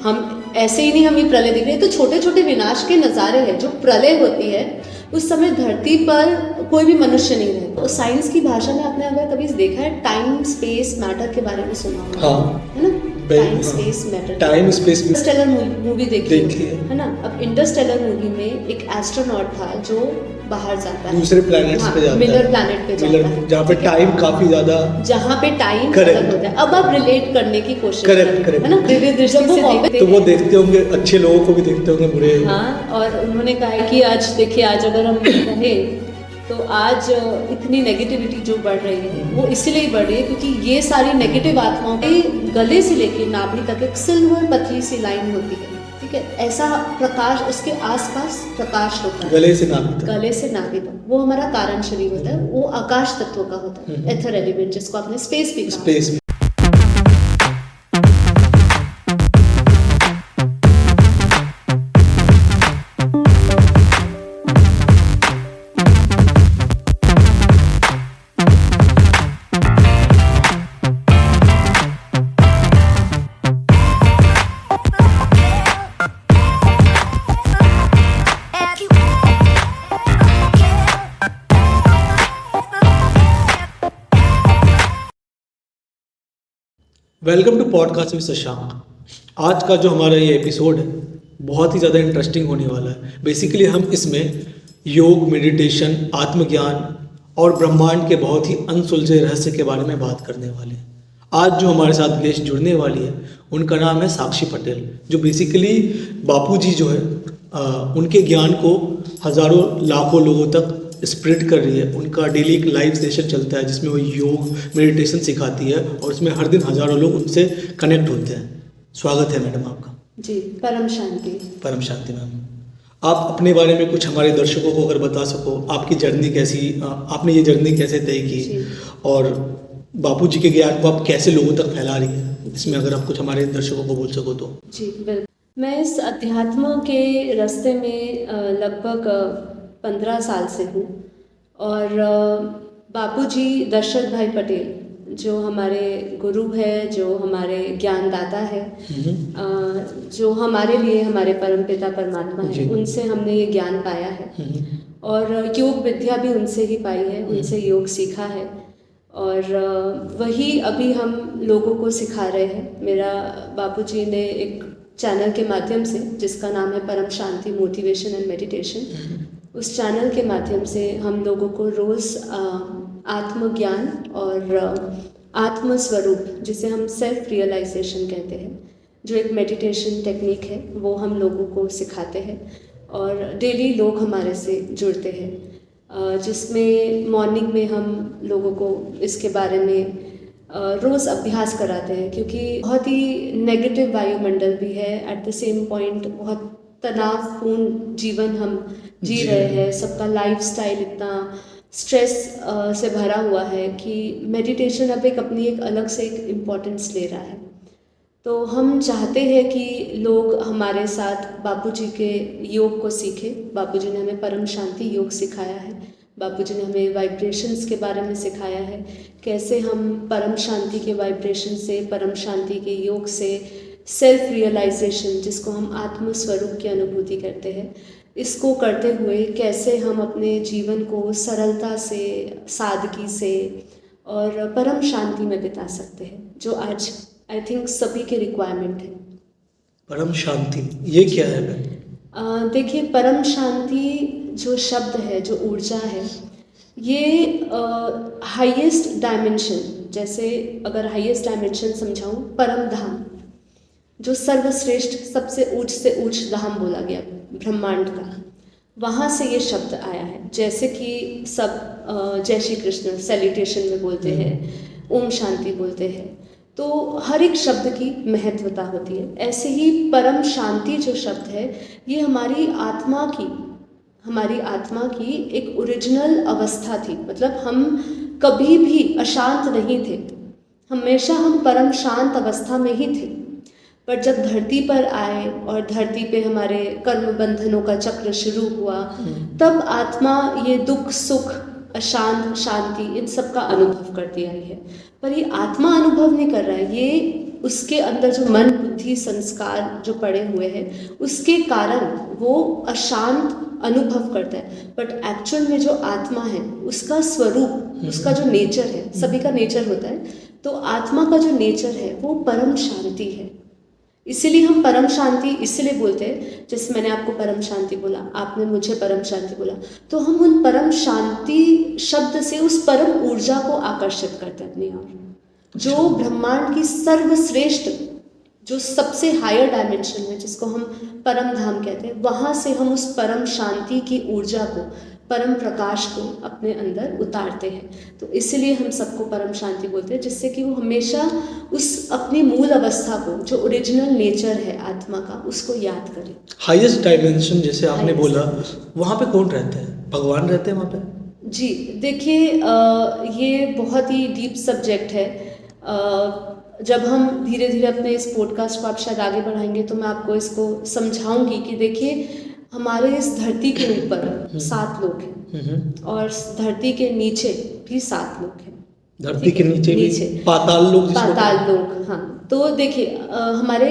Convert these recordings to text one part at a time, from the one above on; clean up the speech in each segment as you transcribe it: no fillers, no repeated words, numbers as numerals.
हम ऐसे ही नहीं हम ये प्रलय देख रहे हैं, तो छोटे छोटे विनाश के नज़ारे हैं। जो प्रलय होती है उस समय धरती पर कोई भी मनुष्य नहीं रहता। तो साइंस की भाषा में आपने अगर कभी देखा है, टाइम स्पेस मैटर के बारे में सुना होगा, हाँ, है ना? Time space matter, time space Interstellar movie देखी है, है ना? अब इंटरस्टेलर मूवी में एक एस्ट्रोनॉट था जो बाहर जाता है, दूसरे प्लैनेट्स पे जाता है, मिलर प्लैनेट पे जाता है, जहाँ पे टाइम काफी ज्यादा, जहाँ पे टाइम अलग होता है। अब आप रिलेट करने की कोशिश करें, है ना? दिव्य दृष्टि से देखते, तो वो देखते होंगे, अच्छे लोगों को भी देखते होंगे, बुरे। हाँ, और उन्होंने कहा कि आज देखिए, आज अगर हम कहें तो आज इतनी नेगेटिविटी जो बढ़ रही है वो इसीलिए बढ़ रही है क्योंकि ये सारी नेगेटिव आत्माओं के गले से लेके नाभि तक एक सिल्वर पतली सी लाइन होती है, ठीक है? ऐसा प्रकाश उसके आसपास प्रकाश होता है, गले से नाभि तक। वो हमारा कारण शरीर होता है, वो आकाश तत्व का होता है, एथर एलिमेंट, जिसको आपने स्पेस भी कहा। Welcome to podcast with Shashank. आज का जो हमारा ये एपिसोड है बहुत ही ज़्यादा इंटरेस्टिंग होने वाला है। बेसिकली हम इसमें योग, मेडिटेशन, आत्मज्ञान और ब्रह्मांड के बहुत ही अनसुलझे रहस्य के बारे में बात करने वाले हैं। आज जो हमारे साथ गेस्ट जुड़ने वाली है उनका नाम है साक्षी पटेल, जो बेसिकली बापूजी जो है उनके ज्ञान को हज़ारों लाखों लोगों तक स्प्रेड कर रही है। उनका डेली एक लाइव सेशन चलता है जिसमें वो योग, मेडिटेशन सिखाती है और उसमें हर दिन हज़ारों लोग उनसे कनेक्ट होते हैं। स्वागत है मैडम आपका। जी, परम शांति। परम शांति मैम। आप अपने बारे में कुछ हमारे दर्शकों को अगर बता सको, आपकी जर्नी कैसी, आपने ये जर्नी कैसे तय की और बापूजी के ज्ञान को आप कैसे लोगों तक फैला रही है, इसमें अगर आप कुछ हमारे दर्शकों को बोल सको तो। जी बिल्कुल। मैं इस अध्यात्म के रास्ते में लगभग 15 साल से हूँ और बापूजी दशरथ भाई पटेल जो हमारे गुरु है, जो हमारे ज्ञानदाता है, जो हमारे लिए हमारे परमपिता परमात्मा है, उनसे हमने ये ज्ञान पाया है और योग विद्या भी उनसे ही पाई है, उनसे योग सीखा है और वही अभी हम लोगों को सिखा रहे हैं। मेरा बापूजी ने एक चैनल के माध्यम से, जिसका नाम है परम शांति मोटिवेशन एंड मेडिटेशन, उस चैनल के माध्यम से हम लोगों को रोज़ आत्मज्ञान और आत्मस्वरूप, जिसे हम सेल्फ रियलाइजेशन कहते हैं, जो एक मेडिटेशन टेक्निक है, वो हम लोगों को सिखाते हैं और डेली लोग हमारे से जुड़ते हैं, जिसमें मॉर्निंग में हम लोगों को इसके बारे में रोज़ अभ्यास कराते हैं क्योंकि बहुत ही नेगेटिव वायुमंडल भी है, एट द सेम पॉइंट बहुत तनावपूर्ण जीवन हम जी रहे हैं। सबका लाइफस्टाइल इतना स्ट्रेस से भरा हुआ है कि मेडिटेशन अब एक अपनी एक अलग से एक इम्पोर्टेंस ले रहा है। तो हम चाहते हैं कि लोग हमारे साथ बापूजी के योग को सीखें। बापूजी ने हमें परम शांति योग सिखाया है, बापूजी ने हमें वाइब्रेशंस के बारे में सिखाया है, कैसे हम परम शांति के वाइब्रेशन से, परम शांति के योग से सेल्फ रियलाइजेशन, जिसको हम आत्म स्वरूप की अनुभूति करते हैं, इसको करते हुए कैसे हम अपने जीवन को सरलता से, सादगी से और परम शांति में बिता सकते हैं, जो आज आई थिंक सभी के रिक्वायरमेंट है। परम शांति ये क्या है मैम? देखिए, परम शांति जो शब्द है, जो ऊर्जा है, ये हाईएस्ट डायमेंशन, जैसे अगर हाईएस्ट डायमेंशन समझाऊं, परम धाम, जो सर्वश्रेष्ठ सबसे ऊंच से ऊंच धाम बोला गया ब्रह्मांड का, वहाँ से ये शब्द आया है। जैसे कि सब जय श्री कृष्ण सैल्यूटेशन में बोलते हैं, ओम शांति बोलते हैं, तो हर एक शब्द की महत्वता होती है। ऐसे ही परम शांति जो शब्द है, ये हमारी आत्मा की एक ओरिजिनल अवस्था थी। मतलब हम कभी भी अशांत नहीं थे, हमेशा हम परम शांत अवस्था में ही थे। पर जब धरती पर आए और धरती पे हमारे कर्म बंधनों का चक्र शुरू हुआ, तब आत्मा ये दुख सुख अशांत, शांति, इन सब का अनुभव करती आई है। पर ये आत्मा अनुभव नहीं कर रहा है, ये उसके अंदर जो मन, बुद्धि, संस्कार जो पड़े हुए हैं उसके कारण वो अशांत अनुभव करता है। बट एक्चुअल में जो आत्मा है उसका स्वरूप, उसका जो नेचर है, सभी का नेचर होता है, तो आत्मा का जो नेचर है वो परम शांति है। इसीलिए हम परम शांति इसलिए बोलते हैं, जैसे मैंने आपको परम शांति बोला, आपने मुझे परम शांति बोला, तो हम उन परम शांति शब्द से उस परम ऊर्जा को आकर्षित करते हैं अपनी ओर, जो ब्रह्मांड की सर्वश्रेष्ठ, जो सबसे हायर डायमेंशन है, जिसको हम परम धाम कहते हैं, वहाँ से हम उस परम शांति की ऊर्जा को, परम प्रकाश को अपने अंदर उतारते हैं। तो इसलिए हम सबको परम शांति बोलते हैं, जिससे कि वो हमेशा उस अपनी मूल अवस्था को, जो ओरिजिनल नेचर है आत्मा का, उसको याद करें। हाईएस्ट डायमेंशन जैसे आपने बोला, वहाँ पे कौन रहते हैं? भगवान रहते हैं वहाँ पे? जी देखिए, ये बहुत ही डीप सब्जेक्ट है। जब हम धीरे धीरे अपने इस पॉडकास्ट को आप शायद आगे बढ़ाएंगे तो मैं आपको इसको समझाऊंगी कि देखिए, हमारे इस धरती के ऊपर 7 लोग हैं और धरती के नीचे भी 7 लोग हैं। धरती के नीचे भी पाताल लोग, पाताल लोग, हाँ। तो देखिए, हमारे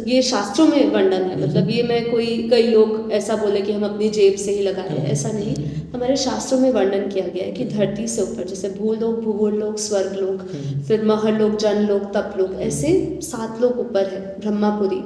ये शास्त्रों में वर्णन है, मतलब ये मैं कई लोग ऐसा बोले कि हम अपनी जेब से ही लगा रहे हैं, ऐसा नहीं। हमारे शास्त्रों में वर्णन किया गया है कि धरती से ऊपर जैसे भूलोक, भूगोलोक, स्वर्गलोक, फिर महरलोक, जनलोक, तपलोक, ऐसे 7 लोग ऊपर है। ब्रह्मापुरी,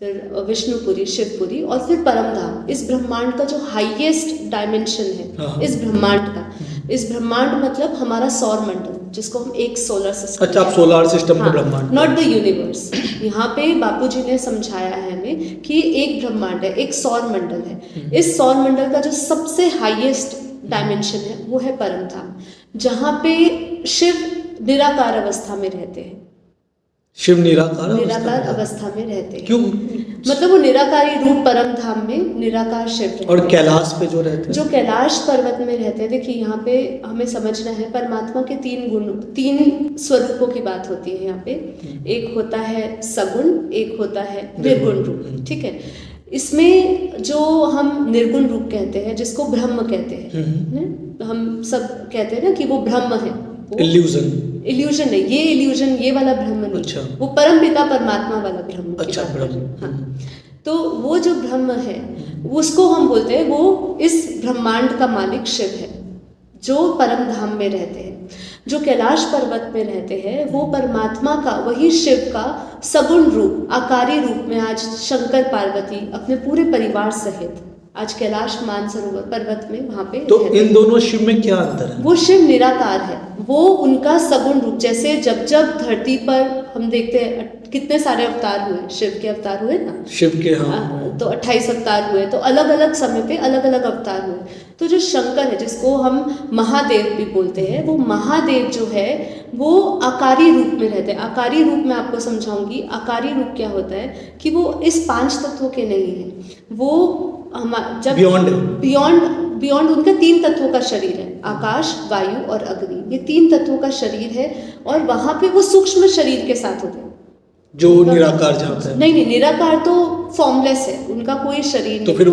फिर विष्णुपुरी, शिवपुरी और फिर परमधाम। इस ब्रह्मांड का जो हाईएस्ट डायमेंशन है इस ब्रह्मांड का, इस ब्रह्मांड मतलब हमारा सौर मंडल, जिसको हम एक सोलर सिस्टम। अच्छा, आप सोलर सिस्टम का ब्रह्मांड, नॉट द यूनिवर्स। यहाँ पे बापूजी ने समझाया है हमें कि एक ब्रह्मांड है, एक सौर मंडल है। इस सौर मंडल का जो सबसे हाईएस्ट डायमेंशन है वो है परमधाम, जहाँ पे शिव निराकार अवस्था में रहते हैं। शिव निराकार अवस्था में रहते हैं। क्यों? मतलब वो निराकारी रूप परम धाम में निराकार शिव रहते हैं। और कैलाश पे जो रहते हैं, जो कैलाश पर्वत में रहते हैं, देखिए यहाँ पे हमें समझना है परमात्मा के 3 गुण, 3 स्वरूपों की बात होती है यहाँ पे। एक होता है सगुण, एक होता है निर्गुण रूप, ठीक है। इसमें जो हम निर्गुण रूप कहते हैं, जिसको ब्रह्म कहते हैं, हम सब कहते हैं ना कि वो ब्रह्म है। इल्यूजन नहीं, ये इल्यूजन, ये वाला ब्रह्म नहीं। अच्छा। वो परम पिता परमात्मा वाला ब्रह्म। अच्छा, ब्रह्म। हाँ, तो वो जो ब्रह्म है उसको हम बोलते हैं, वो इस ब्रह्मांड का मालिक शिव है, जो परम धाम में रहते हैं। जो कैलाश पर्वत में रहते हैं वो परमात्मा का, वही शिव का सगुण रूप, आकारी रूप में आज शंकर पार्वती अपने पूरे परिवार सहित आज कैलाश मानसरोवर पर्वत में वहाँ पे। तो इन दोनों शिव में क्या अंतर है? वो शिव निराकार है, वो उनका सगुण रूप। जैसे जब धरती पर हम देखते हैं कितने सारे अवतार हुए, शिव के अवतार हुए ना, शिव के, हाँ, तो 28 अवतार हुए, तो अलग अलग समय पे अलग अलग अवतार हुए। तो जो शंकर है, जिसको हम महादेव भी बोलते हैं, वो महादेव जो है वो आकारी रूप में रहते हैं। आकारी रूप में आपको समझाऊंगी, आकारी रूप क्या होता है कि वो इस 5 तत्वों के नहीं है, वो जब बियॉन्ड उनका 3 तत्वों का शरीर है, आकाश, वायु और अग्नि, ये 3 तत्वों का शरीर है। और वहां पे वो सूक्ष्म शरीर के साथ होते हैं, जो निराकार जाता है। नहीं, निराकार तो फॉर्मलेस है, उनका कोई शरीर नहीं। तो फिर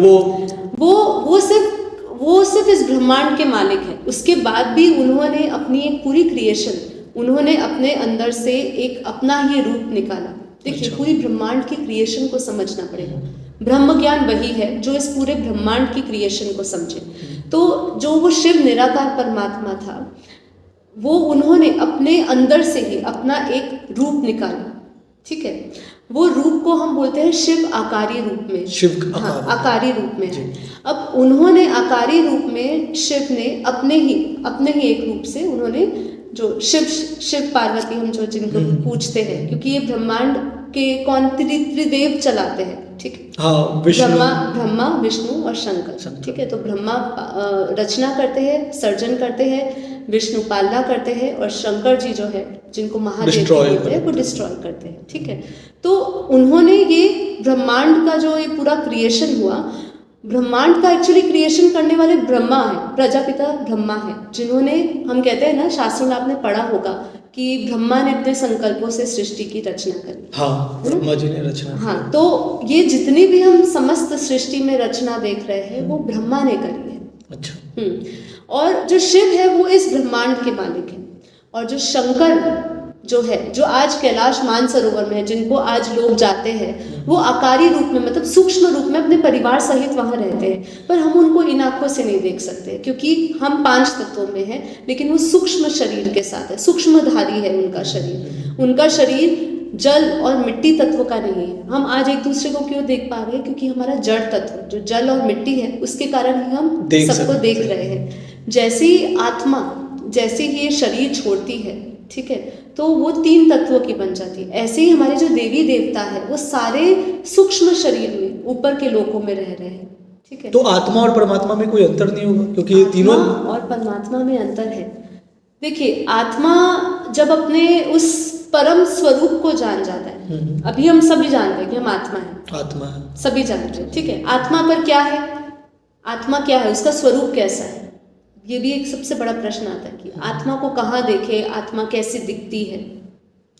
वो सिर्फ इस ब्रह्मांड के मालिक है। उसके बाद भी उन्होंने अपनी एक पूरी क्रिएशन, उन्होंने अपने अंदर से एक अपना ही रूप निकाला। देखिए, पूरी ब्रह्मांड की क्रिएशन को समझना पड़ेगा। ब्रह्म ज्ञान वही है जो इस पूरे ब्रह्मांड की क्रिएशन को समझे। तो जो वो शिव निराकार परमात्मा था, वो उन्होंने अपने अंदर से ही अपना एक रूप निकाला, ठीक है। वो रूप को हम बोलते हैं शिव आकारी रूप में, आकारी रूप में है। अब उन्होंने आकारी रूप में, शिव ने अपने ही एक रूप से उन्होंने जो शिव पार्वती, हम जो जिनको पूछते हैं, क्योंकि ये ब्रह्मांड के कौन त्रिदेव चलाते हैं, ठीक है। हाँ, ब्रह्मा, विष्णु और शंकर, ठीक है। तो ब्रह्मा रचना करते हैं, सर्जन करते हैं, विष्णु पालना करते हैं, और शंकर जी जो है, जिनको महादेव बोलते हैं, वो डिस्ट्रॉय करते हैं, ठीक है। तो उन्होंने ये ब्रह्मांड का जो ये पूरा क्रिएशन हुआ, ब्रह्मांड का एक्चुअली क्रिएशन करने वाले ब्रह्मा है, प्रजापिता ब्रह्मा है, जिन्होंने, हम कहते हैं ना, शास्त्रों में आपने पढ़ा होगा कि ब्रह्मा ने अपने संकल्पों से सृष्टि की रचना करी। हाँ, ब्रह्मा जी ने रचना। हाँ, तो ये जितनी भी हम समस्त सृष्टि में रचना देख रहे हैं वो ब्रह्मा ने करी है। अच्छा। और जो शिव है वो इस ब्रह्मांड के मालिक है, और जो शंकर जो है, जो आज कैलाश मानसरोवर में है, जिनको आज लोग जाते हैं, वो आकारी रूप में मतलब सूक्ष्म रूप में अपने परिवार सहित वहाँ रहते हैं, पर हम उनको इन आँखों से नहीं देख सकते क्योंकि हम 5 तत्वों में हैं, लेकिन वो सूक्ष्म शरीर के साथ है, सूक्ष्मधारी है उनका शरीर। उनका शरीर जल और मिट्टी तत्व का नहीं है। हम आज एक दूसरे को क्यों देख पा रहे हैं? क्योंकि हमारा जड़ तत्व जो जल और मिट्टी है उसके कारण ही हम सबको देख रहे हैं। जैसे ही आत्मा, जैसे ही ये शरीर छोड़ती है, ठीक है, तो वो 3 तत्वों की बन जाती है। ऐसे ही हमारे जो देवी देवता है वो सारे सूक्ष्म शरीर में ऊपर के लोकों में रह रहे हैं, ठीक है। तो आत्मा और परमात्मा में कोई अंतर नहीं होगा क्योंकि ये तीनों? आत्मा और परमात्मा में अंतर है। देखिए, आत्मा जब अपने उस परम स्वरूप को जान जाता है, अभी हम सभी जानते हैं कि हम आत्मा है, आत्मा है, सभी जानते हैं, ठीक है। आत्मा पर क्या है? आत्मा क्या है? उसका स्वरूप कैसा है? ये भी एक सबसे बड़ा प्रश्न आता है कि आत्मा को कहाँ देखे, आत्मा कैसे दिखती है?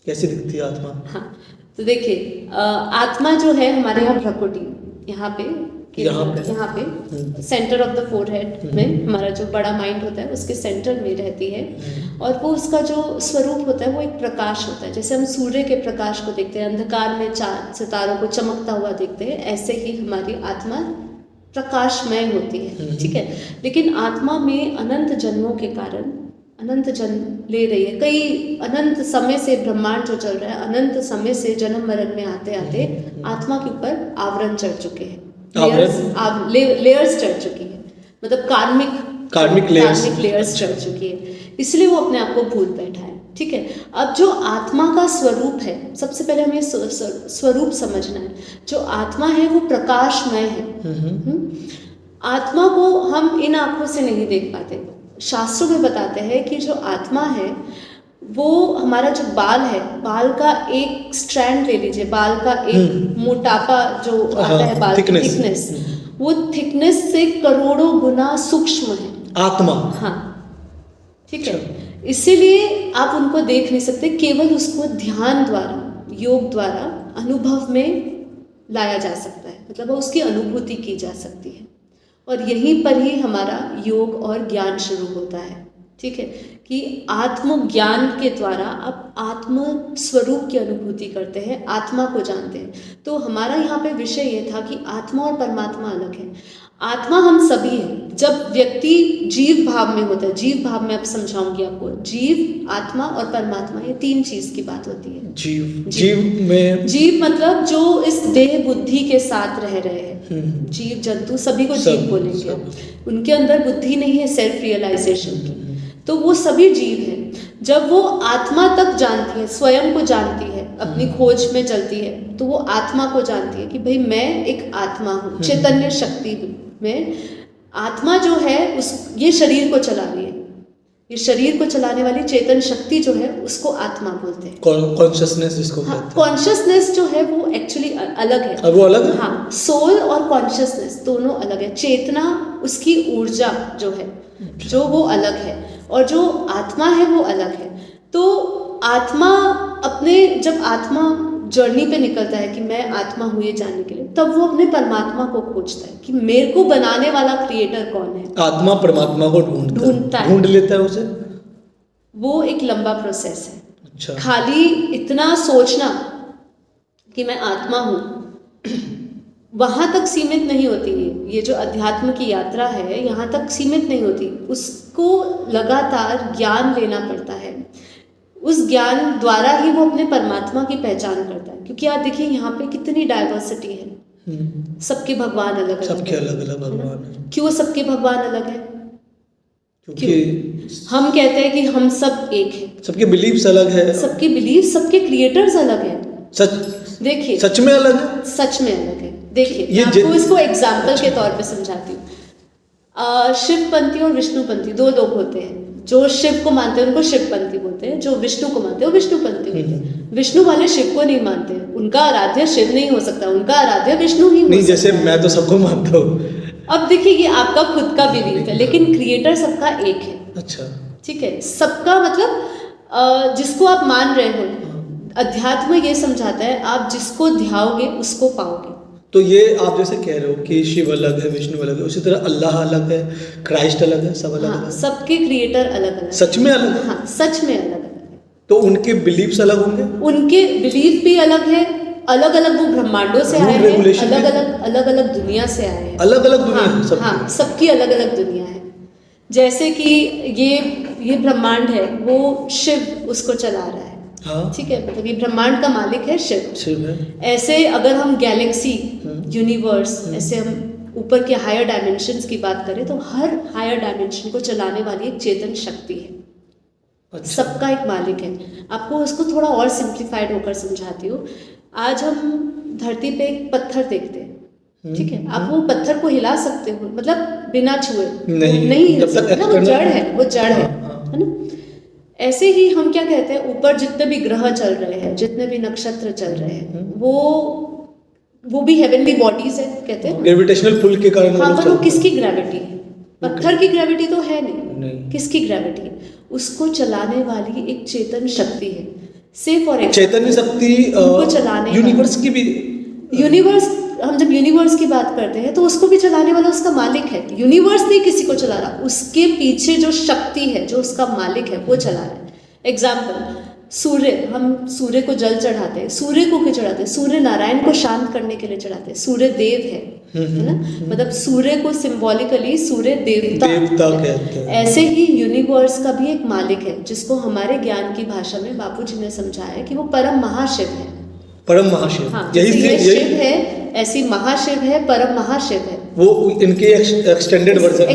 कैसे दिखती है आत्मा? हाँ, तो देखिए, आत्मा जो है हमारे यहाँ भ्रकुटी, यहाँ पे सेंटर ऑफ द फोरहेड में हमारा जो बड़ा माइंड होता है उसके सेंटर में रहती है, और वो उसका जो स्वरूप होता है वो एक प्रकाश होता है। जैसे हम सूर्य के प्रकाश को देखते हैं, अंधकार में चांद सितारों को चमकता हुआ देखते हैं, ऐसे ही हमारी आत्मा प्रकाशमय होती है, ठीक है। लेकिन आत्मा में अनंत जन्मों के कारण अनंत जन्म ले रही है, कई अनंत समय से ब्रह्मांड जो चल रहा है, अनंत समय से जन्म मरण में आते आते आत्मा के ऊपर आवरण चढ़ चुके हैं, लेयर्स चढ़ चुकी है, मतलब कार्मिक लेयर्स चढ़ चुकी है, इसलिए वो अपने आप को भूल बैठा है, ठीक है। अब जो आत्मा का स्वरूप है, सबसे पहले हमें स्वरूप समझना है। जो आत्मा है वो प्रकाशमय है। आत्मा को हम इन आंखों से नहीं देख पाते। शास्त्रों में बताते हैं कि जो आत्मा है वो हमारा जो बाल है, बाल का एक स्ट्रैंड ले लीजिए, बाल का एक मोटापा जो आता है, बाल थिकनेस, वो थिकनेस से करोड़ों गुना सूक्ष्म है आत्मा। हाँ, ठीक है। इसीलिए आप उनको देख नहीं सकते, केवल उसको ध्यान द्वारा, योग द्वारा अनुभव में लाया जा सकता है, मतलब उसकी अनुभूति की जा सकती है, और यहीं पर ही हमारा योग और ज्ञान शुरू होता है, ठीक है, कि आत्मज्ञान के द्वारा आप आत्म स्वरूप की अनुभूति करते हैं, आत्मा को जानते हैं। तो हमारा यहाँ पे विषय ये था कि आत्मा और परमात्मा अलग है। आत्मा हम सभी हैं। जब व्यक्ति जीव भाव में होता है, जीव भाव में अब समझाऊंगी आपको, जीव, आत्मा और परमात्मा, ये 3 चीज की बात होती है। जीव मतलब जो इस देह बुद्धि के साथ रह रहे हैं, जीव जंतु सभी को जीव बोलेंगे। उनके अंदर बुद्धि नहीं है सेल्फ रियलाइजेशन की, तो वो सभी जीव हैं। जब वो आत्मा तक जानती है, स्वयं को जानती है, अपनी खोज में चलती है, तो वो आत्मा को जानती है कि भाई मैं एक आत्मा हूँ, चैतन्य शक्ति हूँ मैं। आत्मा जो है ये शरीर को चला रही है, ये शरीर को चलाने वाली चेतन शक्ति जो है उसको आत्मा बोलते हैं। कॉन्शियसनेस जिसको कहते हैं। कॉन्शियसनेस जो है वो एक्चुअली अलग है। वो अलग है? हाँ, सोल और कॉन्शियसनेस दोनों अलग है। चेतना, उसकी ऊर्जा जो है, जो वो अलग है, और जो आत्मा है वो अलग है। तो आत्मा जब आत्मा जर्नी पे निकलता है कि मैं आत्मा हूँ ये जानने के लिए, तब वो अपने परमात्मा को खोजता है कि मेरे को बनाने वाला क्रिएटर कौन है। आत्मा परमात्मा को ढूंढता है, ढूंढ लेता है उसे। वो एक लंबा प्रोसेस है। अच्छा। खाली इतना सोचना कि मैं आत्मा हूँ वहाँ तक सीमित नहीं होती है। ये जो अध्यात्म की यात्रा है यहाँ तक सीमित नहीं होती, उसको लगातार ज्ञान लेना पड़ता है। उस ज्ञान द्वारा ही वो अपने परमात्मा की पहचान करता है। क्योंकि आप देखिए यहाँ पे कितनी डाइवर्सिटी है, सबके भगवान अलग अलग, सबके अलग अलग भगवान है। क्यों सबके भगवान अलग है? क्योंकि हम कहते हैं कि हम सब एक हैं, सबके बिलीव्स अलग है, सबके बिलीव, सबके क्रिएटर्स अलग हैं। देखिए सच में अलग है, सच में अलग है। देखिए मैं आपको इसको एग्जाम्पल के तौर पे समझाती हूँ। शिवपंथी और विष्णुपंथी 2 लोग होते हैं। जो शिव को मानते हैं उनको शिवपंथी बोलते हैं, जो विष्णु को मानते हैं वो विष्णुपंथी होते हैं। विष्णु वाले शिव को नहीं मानते, उनका आराध्य शिव नहीं हो सकता, उनका आराध्य विष्णु ही हो सकता है। जैसे मैं तो सबको मानता हूँ। अब देखिए ये आपका खुद का बिलीफ है, लेकिन क्रिएटर सबका एक है। अच्छा, ठीक है, सबका मतलब जिसको आप मान रहे हो, अध्यात्म ये समझाता है आप जिसको ध्याओगे उसको पाओगे। तो ये आप जैसे कह रहे हो कि शिव अलग है, विष्णु अलग है, उसी तरह अल्लाह अलग है, क्राइस्ट अलग है, सब अलग हाँ, अलग है। सबके क्रिएटर अलग अलग। सच में अलग है? हाँ, सच में अलग अलग है। तो उनके बिलीव्स अलग होंगे? उनके बिलीफ भी अलग है, अलग अलग वो ब्रह्मांडों से Rule आए हैं, regulation भी? अलग अलग दुनिया से आए हैं। अलग अलग दुनिया हाँ, है सबकी? हाँ, सबकी अलग अलग दुनिया है। जैसे कि ये ब्रह्मांड है, वो शिव उसको चला रहा है। हाँ। ठीक है, मतलब ये ब्रह्मांड का मालिक है शिव। शिव है। ऐसे अगर हम गैलेक्सी, यूनिवर्स, ऐसे हम ऊपर के हायर डायमेंशंस की बात करें तो हर हायर डायमेंशन को चलाने वाली एक चेतन शक्ति है। अच्छा। सबका एक मालिक है। आपको उसको थोड़ा और सिंप्लीफाइड होकर समझाती हूँ। आज हम धरती पे एक पत्थर देखते हैं, ठीक है, आप वो पत्थर को हिला सकते हो, मतलब बिना छुए नहीं हिल सकते ना, वो जड़ है ना। ऐसे ही हम क्या कहते हैं, ऊपर जितने भी ग्रह चल रहे हैं, जितने भी नक्षत्र चल रहे हैं, वो भी हेवनली बॉडीज है, कहते हैं ग्रेविटेशनल पुल के कारण। हाँ, पर वो किसकी ग्रेविटी है? पत्थर की ग्रेविटी तो है नहीं। किसकी ग्रेविटी है? उसको चलाने वाली एक चेतन शक्ति है। से फॉर एग्जाम्पल चैतन्य शक्ति उनको चलाने यूनिवर्स की भी, यूनिवर्स, हम जब यूनिवर्स की बात करते हैं तो उसको भी चलाने वाला उसका मालिक है। यूनिवर्स नहीं किसी को चला रहा, उसके पीछे जो शक्ति है, जो उसका मालिक है, वो चला रहा है। एग्जाम्पल, सूर्य, हम सूर्य को जल चढ़ाते हैं। सूर्य को क्यों चढ़ाते हैं? सूर्य नारायण को शांत करने के लिए चढ़ाते हैं। सूर्य देव है ना, मतलब सूर्य को सिंबॉलिकली सूर्य देवता कहते हैं। ऐसे ही यूनिवर्स का भी एक मालिक है, जिसको हमारे ज्ञान की भाषा में बापूजी ने समझाया कि वो परम महाशिव है। परम महाशिव। हाँ, यही शिव है, ऐसी महाशिव है, परम महाशिव है। वो इनके एक्सटेंडेड वर्जन।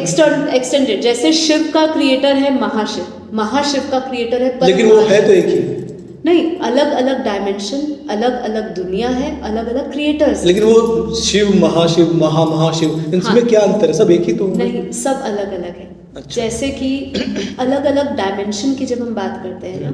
एक्सटेंडेड, जैसे शिव का क्रिएटर है महाशिव, महाशिव का क्रिएटर है परम। लेकिन वो है तो एक ही नहीं, अलग अलग डायमेंशन, अलग अलग दुनिया है, अलग अलग क्रिएटर्स। लेकिन वो शिव, महाशिव, महाशिव, इनमें क्या अंतर है? सब एक ही तो नहीं, सब अलग अलग है। अच्छा। जैसे कि अलग अलग डायमेंशन की जब हम बात करते हैं ना,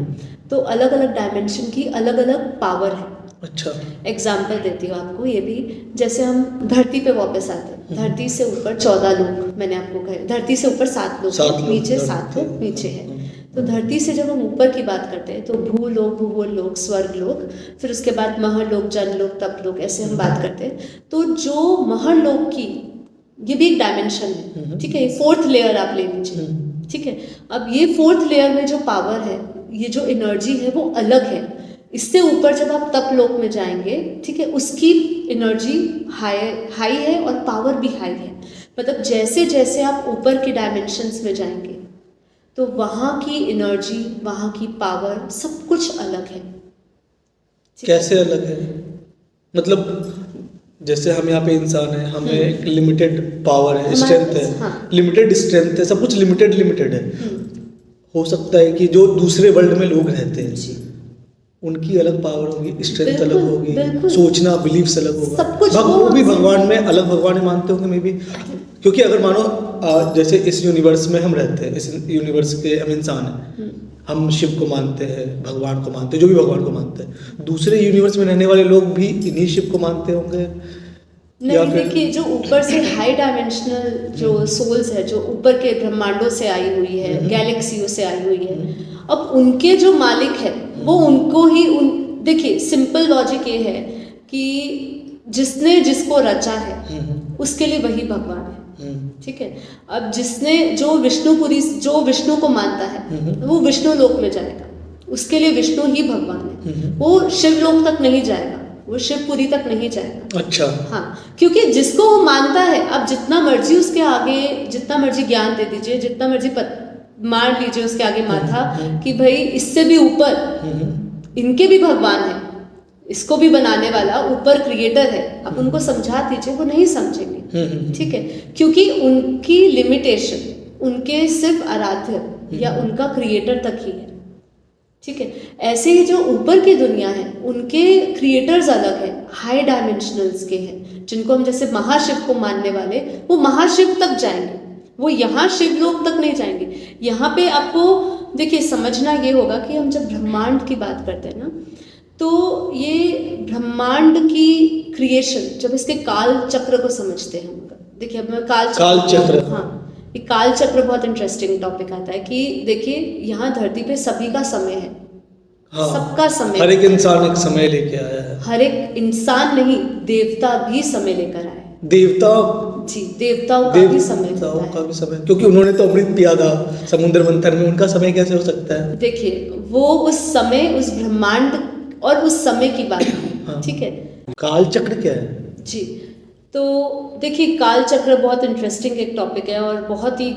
तो अलग अलग डायमेंशन की अलग अलग पावर है। अच्छा। एग्जाम्पल देती हूँ आपको, ये भी जैसे हम धरती पे वापस आते हैं, धरती से ऊपर 14 लोग, मैंने आपको कहा, धरती से ऊपर 7 लोग, नीचे 7 लोग नीचे है। तो धरती से जब हम ऊपर की बात करते हैं तो भूलोक, भूगोल लोक, स्वर्ग लोक, फिर उसके बाद महलोक, जनलोक, तपलोक, ऐसे हम बात करते हैं। तो जो महलोक की, ये भी एक डायमेंशन है, ठीक है, ये 4th लेयर आप ले लीजिए, ठीक है। अब ये 4th लेयर में जो पावर है, ये जो एनर्जी है, वो अलग है। इससे ऊपर जब आप तप लोक में जाएंगे, ठीक है, उसकी एनर्जी हाई है और पावर भी हाई है। मतलब जैसे जैसे आप ऊपर के डायमेंशंस में जाएंगे तो वहाँ की एनर्जी, वहाँ की पावर, सब कुछ अलग है। कैसे अलग है? मतलब जैसे हम यहाँ पे इंसान है, हमें एक लिमिटेड पावर है, स्ट्रेंथ है, हाँ। लिमिटेड स्ट्रेंथ है, सब कुछ लिमिटेड है। हो सकता है कि जो दूसरे वर्ल्ड में लोग रहते हैं उनकी अलग पावर होगी, स्ट्रेंथ अलग होगी, सोचना, बिलीव्स अलग होगा, सब कुछ वो भी भगवान में अलग भगवान मानते होंगे मे बी। क्योंकि अगर मानो जैसे इस यूनिवर्स में हम रहते हैं, इस यूनिवर्स के हम इंसान हैं, हम शिव को मानते हैं, भगवान को मानते हैं, जो भी भगवान को मानते हैं, दूसरे यूनिवर्स में रहने वाले लोग भी इन्हीं शिव को मानते होंगे? नहीं, देखिए, जो ऊपर से हाई डायमेंशनल जो सोल्स है, जो ऊपर के ब्रह्मांडों से आई हुई है, गैलेक्सियों से आई हुई है, अब उनके जो मालिक है वो उनको ही देखिए, सिंपल लॉजिक ये है कि जिसने जिसको रचा है उसके लिए वही भगवान है, ठीक है। अब जो विष्णु को मानता है वो विष्णु लोक में जाएगा, उसके लिए विष्णु ही भगवान है। वो शिव लोक तक नहीं जाएगा, वो शिवपुरी तक नहीं जाएगा। अच्छा। हाँ, क्योंकि जिसको वो मानता है, अब जितना मर्जी उसके आगे, जितना मर्जी ज्ञान दे दीजिए, जितना मर्जी मार लीजिए उसके आगे माथा कि भाई इससे भी ऊपर इनके भी भगवान है, इसको भी बनाने वाला ऊपर क्रिएटर है, आप उनको समझा दीजिए, वो नहीं समझेंगे, ठीक है। क्योंकि उनकी लिमिटेशन उनके सिर्फ आराध्य या उनका क्रिएटर तक ही है, ठीक है। ऐसे ही जो ऊपर की दुनिया है, उनके क्रिएटर्स अलग है, हाई डायमेंशनल्स के हैं, जिनको हम जैसे महाशिव को मानने वाले, वो महाशिव तक जाएंगे, वो यहाँ शिवलोक तक नहीं जाएंगे। यहाँ पे आपको देखिए समझना ये होगा कि हम जब ब्रह्मांड की बात करते हैं ना, तो ये ब्रह्मांड की क्रिएशन, जब इसके काल चक्र को समझते हैं हम, देखिए अब मैं काल चक्र, हाँ, ये काल चक्र बहुत इंटरेस्टिंग टॉपिक आता है कि देखिए यहाँ धरती पे सभी का समय है, हाँ, सबका समय, हर एक इंसान एक समय लेके आया है, है। हर एक इंसान नहीं, देवता भी समय लेकर आए। देवता जी, देवताओं का भी समय होता देवताओं है। का भी समय, क्योंकि उन्होंने तो अमृत पिया था समुद्र मंथन में, उनका समय कैसे हो सकता है? देखिए, वो उस समय, उस ब्रह्मांड और उस समय की बात है। हाँ। ठीक है काल चक्र क्या है? जी। तो देखिए, काल चक्र बहुत इंटरेस्टिंग एक टॉपिक है और बहुत ही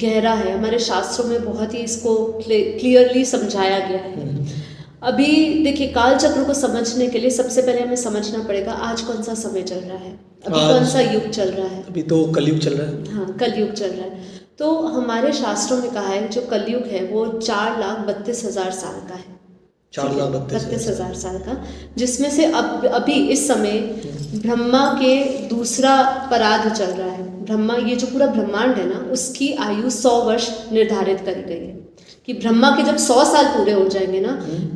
गहरा है। हमारे शास्त्रों में बहुत ही इसको क्लियरली समझाया गया है। अभी देखिए, काल चक्र को समझने के लिए सबसे पहले हमें समझना पड़ेगा आज कौन सा समय चल रहा है, अभी कौन सा युग चल रहा है। अभी तो कलयुग चल रहा है। हाँ, कलयुग चल रहा है। तो हमारे शास्त्रों में कहा है जो कलयुग है वो 4,32,000 साल का है। 4,32,000 साल का, जिसमें से अभी इस समय ब्रह्मा के दूसरा परार्ध चल रहा है। ब्रह्मा, ये जो पूरा ब्रह्मांड है ना, उसकी आयु 100 वर्ष निर्धारित करी गई है कि ब्रह्मा के जब 100 साल पूरे हो जाएंगे ना,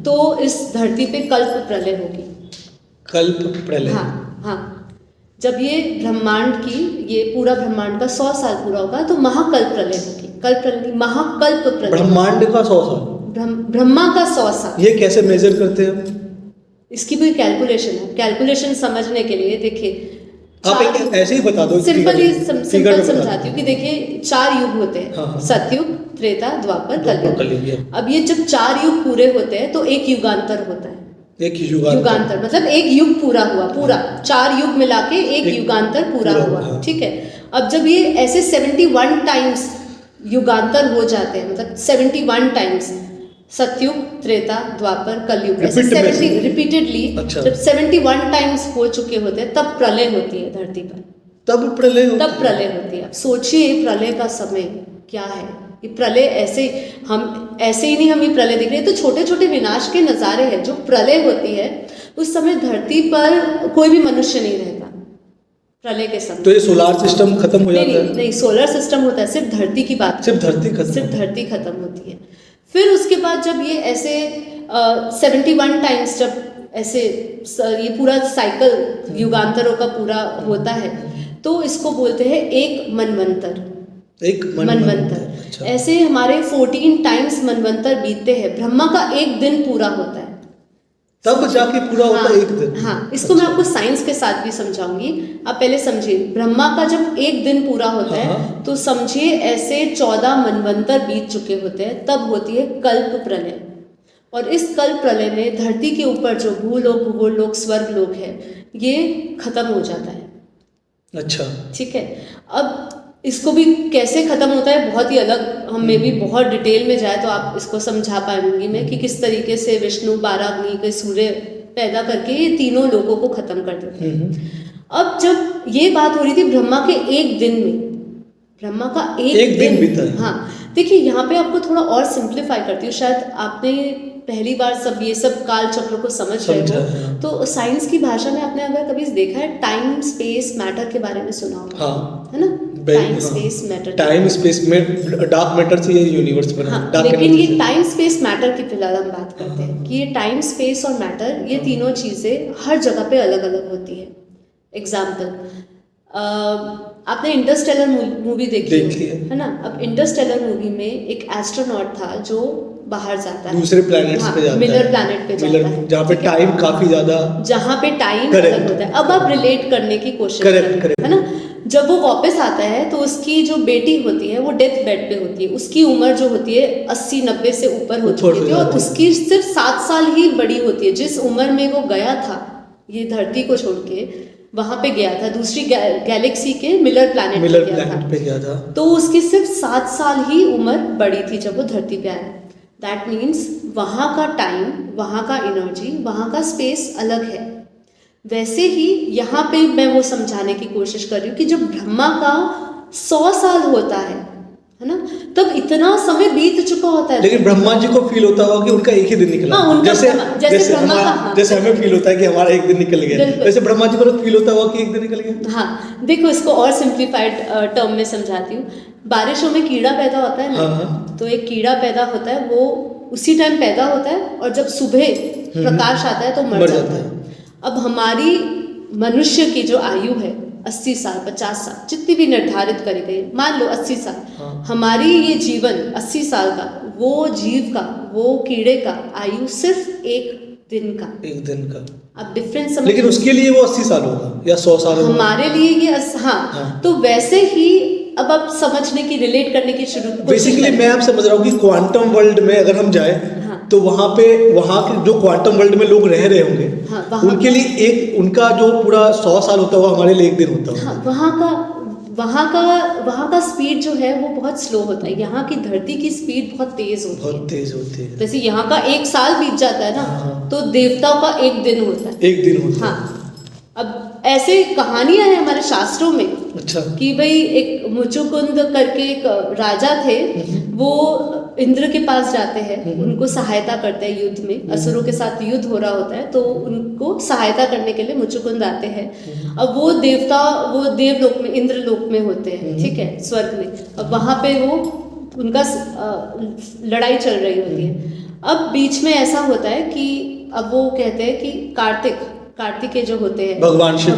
तो इस धरती पे कल्प प्रलय होगी। कल्प प्रलय? हाँ हाँ। जब ये ब्रह्मांड की, ये पूरा ब्रह्मांड का 100 साल पूरा होगा तो महाकल्प प्रलय होगी। कल्प प्रलय, महाकल्प प्रलय। ब्रह्मांड का 100 साल? ब्रह्मा का 100 साल। ये कैसे मेजर करते हैं? इसकी भी कैलकुलेशन है। कैलकुलेशन समझने के लिए देखिए, आप एक ऐसे ही बता दो, सिंपल समझाती हूँ कि देखिए 4 युग होते हैं। हाँ, हाँ। सतयुग, त्रेता, द्वापर, कलयुग। अब ये जब 4 युग पूरे होते हैं तो एक युगांतर होता है। एक युगांतर मतलब एक युग पूरा हुआ, पूरा 4 युग मिला के एक युगांतर पूरा हुआ। हाँ। ठीक है। अब जब ये ऐसे 71 टाइम्स युगांतर हो जाते हैं, मतलब 71 टाइम्स सतयुग, त्रेता, द्वापर, कलयुग, ऐसे 70 रिपीटेडली जब 71 टाइम्स हो चुके होते हैं तब प्रलय होती है धरती पर। तब प्रलय होती है। अब सोचिए प्रलय का समय क्या है। ये प्रलय ऐसे ही नहीं हम ये प्रलय देख रहे हैं, तो छोटे छोटे विनाश के नज़ारे हैं। जो प्रलय होती है उस समय धरती पर कोई भी मनुष्य नहीं रहता प्रलय के समय। तो ये सोलर सिस्टम खत्म हो जाता है? नहीं, सोलर सिस्टम होता है, सिर्फ धरती की बात, सिर्फ धरती खत्म होती है। फिर उसके बाद जब ये ऐसे 71 टाइम्स जब ऐसे ये पूरा साइकिल युगांतरों का पूरा होता है तो इसको बोलते हैं एक मनवंतर। अच्छा। ऐसे हमारे 14 टाइम्स मनवंतर बीतते हैं। ब्रह्मा का एक दिन पूरा होता है, तब जाके पूरा होता है एक दिन। हाँ, इसको मैं आपको साइंस के साथ भी समझाऊंगी। आप पहले समझिए, ब्रह्मा का जब एक दिन पूरा होता है तो समझिए ऐसे 14 मनवंतर बीत चुके होते हैं, तब होती है कल्प प्रलय। और इस कल्प प्रलय में धरती के ऊपर जो भूलोक, भूगोलोक, स्वर्गलोक है, ये खत्म हो जाता है। अच्छा, ठीक है। अब इसको भी कैसे खत्म होता है बहुत ही अलग, हम में भी बहुत डिटेल में जाए तो आप इसको समझा पाएंगी मैं कि किस तरीके से विष्णु 12 अग्नि के सूर्य पैदा करके ये तीनों लोगों को खत्म कर देते हैं। अब जब ये बात हो रही थी ब्रह्मा के एक दिन में, ब्रह्मा का एक दिन बीता है। हाँ, देखिए यहाँ पे आपको थोड़ा और सिंप्लीफाई करती हूँ। शायद आपने पहली बार ये सब काल चक्र को समझ रहे हो तो साइंस की भाषा में आपने अगर कभी देखा है, टाइम स्पेस मैटर के बारे में सुना होगा, है ना? Time space matter, dark matter से ये यूनिवर्स बना। हाँ, लेकिन ये टाइम स्पेस मैटर की फिलहाल हम बात करते हैं कि ये टाइम स्पेस और मैटर, ये तीनों चीजें हर जगह पे अलग अलग होती है। एग्जाम्पल, आपने इंटरस्टेलर मूवी देखी है ना? अब इंटरस्टेलर मूवी में एक एस्ट्रोनॉट था जो बाहर जाता है, दूसरे प्लैनेट्स पे जाता है, मिलर प्लैनेट पे जाता है, जहाँ पे टाइम काफी ज्यादा, जहाँ पे टाइम अलग होता है। अब आप रिलेट करने की कोशिश करें, है ना? जब वो वापस आता है तो उसकी जो बेटी होती है वो डेथ बेड पे होती है। उसकी उम्र जो होती है 80-90 से ऊपर हो चुकी थी और उसकी सिर्फ 7 साल ही बड़ी होती है। जिस उम्र में वो गया था, ये धरती को छोड़ के वहां पे गया था, दूसरी गैलेक्सी के मिलर प्लैनेट पे गया था, तो उसकी सिर्फ 7 साल ही उम्र बड़ी थी जब वो धरती पे आया। दैट मीन्स वहाँ का टाइम, वहाँ का एनर्जी, वहाँ का स्पेस अलग है। वैसे ही यहाँ पे मैं वो समझाने की कोशिश कर रही हूँ कि जब ब्रह्मा का 100 साल होता है ना, तब इतना समय बीत चुका होता है। लेकिन ब्रह्मा जी को फील होता होगा कि उनका एक ही दिन निकला। हाँ, जैसे हमें फील होता है कि हमारा एक दिन निकल गया, वैसे ब्रह्मा जी को फील होता होगा कि एक दिन निकल गया। हाँ, देखो इसको और सिंप्लीफाइड टर्म में समझाती हूँ। बारिशों में कीड़ा पैदा होता है ना, तो एक कीड़ा पैदा होता है, वो उसी टाइम पैदा होता है और जब सुबह प्रकाश आता है तो मर जाता है। अब हमारी मनुष्य की जो आयु है 80 साल, 50 साल, जितनी भी निर्धारित करी गई, मान लो 80 साल, हमारी ये जीवन 80 साल का, वो जीव का, वो कीड़े का आयु सिर्फ एक दिन का। एक दिन का। अब डिफरेंस समझ। लेकिन उसके लिए वो 80 साल होगा या 100 साल होगा। हमारे लिए ये हाँ, हाँ। तो वैसे ही अब आप समझने की, रिलेट करने की शुरू बेसिकली मैं आप समझ रहा हूँ कि क्वांटम वर्ल्ड में अगर हम जाए हाँ। तो वहाँ के जो क्वांटम वर्ल्ड में लोग रह रहे होंगे, हाँ, उनके लिए उनका जो पूरा 100 साल होता होगा, हमारे लिए एक दिन होता होगा। हाँ, वहाँ का स्पीड जो है वो बहुत स्लो होता है। यहाँ की धरती की स्पीड बहुत तेज होती है। बहुत तेज होती है। जैसे यहाँ का 1 साल बीत जाता है ना, हाँ। तो देवताओं का 1 दिन होता है। एक दिन होता है। हाँ। अब ऐसे कहानियां हैं हमारे शास्त्रों में। अच्छा। कि भाई एक मुचुकुंद करके एक राजा थे, वो इंद्र के पास जाते हैं, उनको सहायता करते हैं युद्ध में। असुरों के साथ युद्ध हो रहा होता है, तो उनको सहायता करने के लिए मुचुकुंद आते हैं। अब वो देवता, वो देवलोक में, इंद्रलोक में होते हैं, ठीक है, स्वर्ग में। अब वहाँ पे वो उनका लड़ाई चल रही होती है। अब बीच में ऐसा होता है कि अब वो कहते हैं कि कार्तिकेय जो होते हैं, भगवान शिव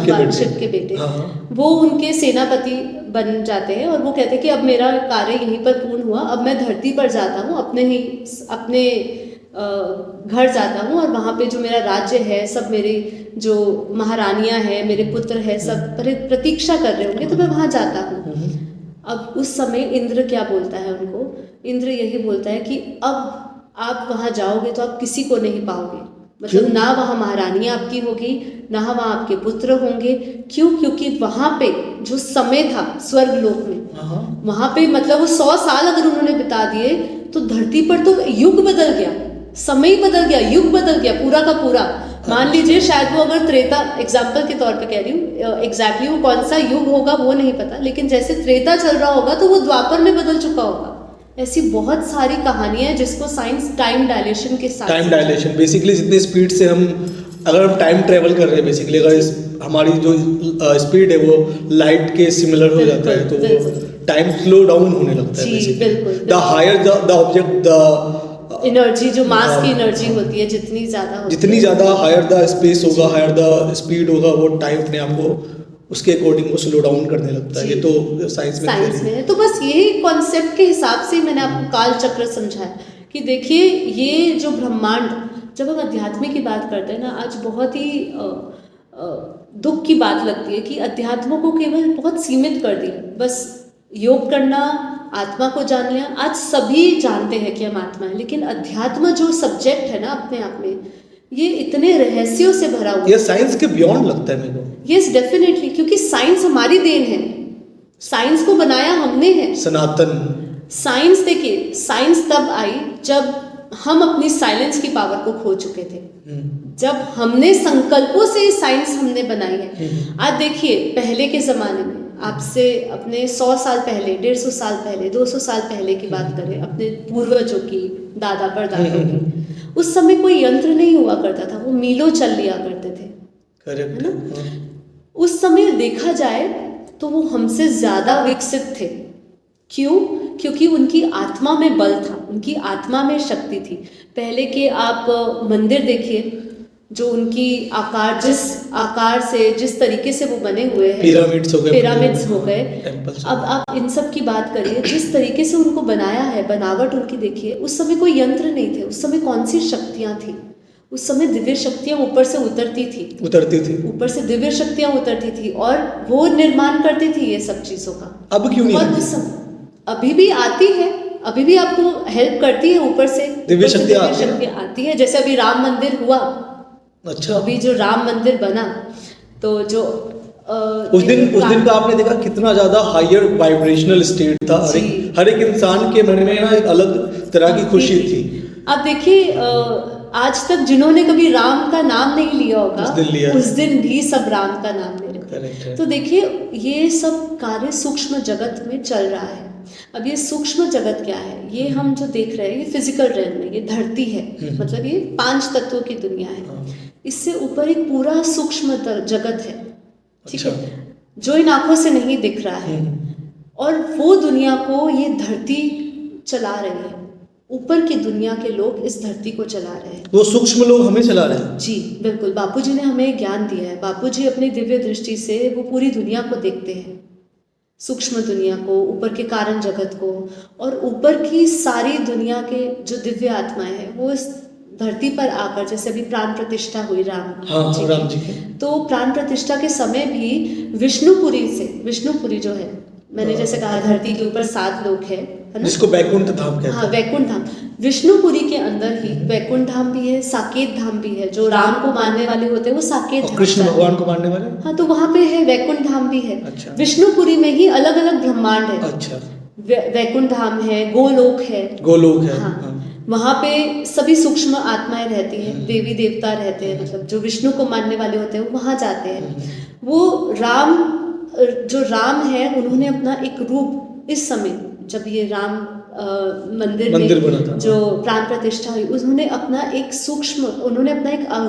के बेटे, हाँ। वो उनके सेनापति बन जाते हैं। और वो कहते हैं कि अब मेरा कार्य यहीं पर पूर्ण हुआ, अब मैं धरती पर जाता हूँ, अपने घर जाता हूँ, और वहाँ पे जो मेरा राज्य है, सब मेरे जो महारानियाँ हैं, मेरे पुत्र हैं, सब प्रतीक्षा कर रहे होंगे, तो मैं वहाँ जाता हूँ। अब उस समय इंद्र क्या बोलता है उनको? इंद्र यही बोलता है कि अब आप वहाँ जाओगे तो आप किसी को नहीं पाओगे। मतलब ना वहाँ महारानियाँ आपकी होगी, ना वहाँ आपके पुत्र होंगे। क्यों? क्योंकि वहाँ पे जो समय था स्वर्ग लोक में, वहाँ पे मतलब वो 100 साल अगर उन्होंने बिता दिए, तो धरती पर तो युग बदल गया, समय बदल गया, युग बदल गया पूरा का पूरा। मान लीजिए शायद वो अगर त्रेता, एग्जाम्पल के तौर पे कह रही हूँ, एग्जैक्टली वो कौन सा युग होगा वो नहीं पता, लेकिन जैसे त्रेता चल रहा होगा तो वो द्वापर में बदल चुका होगा। ऐसी बहुत सारी कहानियां हैं जिसको साइंस टाइम डायलेशन के साथ, टाइम डायलेशन बेसिकली जितनी स्पीड से हम, अगर हम टाइम ट्रेवल कर रहे हैं बेसिकली, अगर हमारी जो स्पीड है वो लाइट के सिमिलर हो जाता है, तो वो टाइम स्लो डाउन होने लगता है basically. The higher the object, the energy, जो मास की एनर्जी होती है, जितनी ज़्यादा हायर द स्पेस होगा, हायर द स्पीड होगा, वो टाइम अपने आप को उसके अकॉर्डिंग वो स्लो डाउन करने लगता है। ये तो साइंस में है। तो बस यही कॉन्सेप्ट के हिसाब से मैंने आपको काल चक्र समझाया कि देखिए, ये जो ब्रह्मांड, जब हम अध्यात्म की बात करते हैं ना, आज बहुत ही दुख की बात लगती है कि अध्यात्म को केवल बहुत सीमित कर दिया। बस योग करना, आत्मा को जान लिया। आज सभी जानते हैं कि हम आत्मा है, लेकिन अध्यात्म जो सब्जेक्ट है ना, अपने आप में ये इतने रहस्यों से भरा हुआ है। ये साइंस के बियॉन्ड लगता है मेरे को। यस, डेफिनेटली, क्योंकि साइंस हमारी देन है, साइंस को बनाया हमने है। सनातन साइंस, देखिए, साइंस तब आई जब हम अपनी साइलेंस की पावर को खो चुके थे, जब हमने संकल्पों से साइंस हमने बनाई है। आज देखिए, पहले के जमाने में, आपसे अपने 100 साल पहले, 150 साल पहले, 200 साल पहले की बात करें, अपने पूर्वजों की, दादा परदादा की, उस समय कोई यंत्र नहीं हुआ करता था, वो मीलों चल लिया करते थे, करेक्ट है ना? उस समय देखा जाए तो वो हमसे ज्यादा विकसित थे। क्यों? क्योंकि उनकी आत्मा में बल था, उनकी आत्मा में शक्ति थी। पहले के आप मंदिर देखिए, जो उनकी आकार, जिस आकार से, जिस तरीके से वो बने हुए हैं, पिरामिड्स हो गए। अब आप इन सब की बात करिए, जिस तरीके से उनको बनाया है, बनावट उनकी देखिए। उस समय कोई यंत्र नहीं थे, उस समय कौन सी शक्तियाँ थी? उस समय दिव्य शक्तियाँ ऊपर से उतरती थी, ऊपर से दिव्य शक्तियाँ उतरती थी, और वो निर्माण करती थी ये सब चीज़ों का। अब क्यों नहीं आती? अभी भी आती है, अभी भी आपको हेल्प करती है ऊपर से, दिव्य शक्तियाँ आती है। जैसे अभी राम मंदिर हुआ, अच्छा, तो अभी जो राम मंदिर बना, तो जो उस दिन का आपने देखा कितना ज्यादा हायर वाइब्रेशनल स्टेट था। हर एक इंसान के मन में ना एक अलग तरह की खुशी थी। आप देखिए, आज तक जिन्होंने कभी राम का नाम नहीं लिया होगा, उस दिन भी सब राम का नाम ले रहे हैं। तो देखिए, ये सब कार्य सूक्ष्म जगत में चल रहा है। अब ये सूक्ष्म जगत क्या है? ये हम जो देख रहे हैं, ये फिजिकल रेल्म में, ये धरती है, मतलब ये 5 तत्वों की दुनिया है। इससे ऊपर एक पूरा सूक्ष्म जगत है, ठीक है, जो इन आंखों से नहीं दिख रहा है, और वो दुनिया को ये धरती चला रही है। ऊपर की दुनिया के लोग इस धरती को चला रहे हैं, वो सूक्ष्म लोग हमें चला रहे हैं। जी बिल्कुल, बापूजी ने हमें ज्ञान दिया है। बापूजी अपनी दिव्य दृष्टि से वो पूरी दुनिया को देखते हैं, सूक्ष्म दुनिया को, ऊपर के कारण जगत को, और ऊपर की सारी दुनिया के जो दिव्य आत्माएं हैं वो इस धरती पर आकर, जैसे अभी प्राण प्रतिष्ठा हुई राम जी राम की, जी की। तो प्राण प्रतिष्ठा के समय भी विष्णुपुरी जो है, मैंने जैसे कहा धरती के ऊपर 7 लोक है ना, जिसको वैकुंठ धाम कहते हैं। हाँ, वैकुंठ धाम। विष्णुपुरी के अंदर ही वैकुंठ धाम भी है, साकेत धाम भी है। जो राम को मानने वाले होते हैं वो साकेत धाम, कृष्ण भगवान को मानने वाले, हाँ, तो वहाँ पे है वैकुंठ धाम भी है। अच्छा। विष्णुपुरी में ही अलग अलग ब्रह्मांड है। अच्छा। वैकुंठ धाम है, गोलोक है, हाँ। वहाँ पे सभी सूक्ष्म आत्माएं रहती हैं, देवी देवता रहते हैं, मतलब जो विष्णु को मानने वाले होते हैं वो वहाँ जाते हैं। वो जो राम है उन्होंने अपना एक रूप, इस समय जब ये राम मंदिर में बना था, जो प्राण प्रतिष्ठा हुई, उन्होंने अपना एक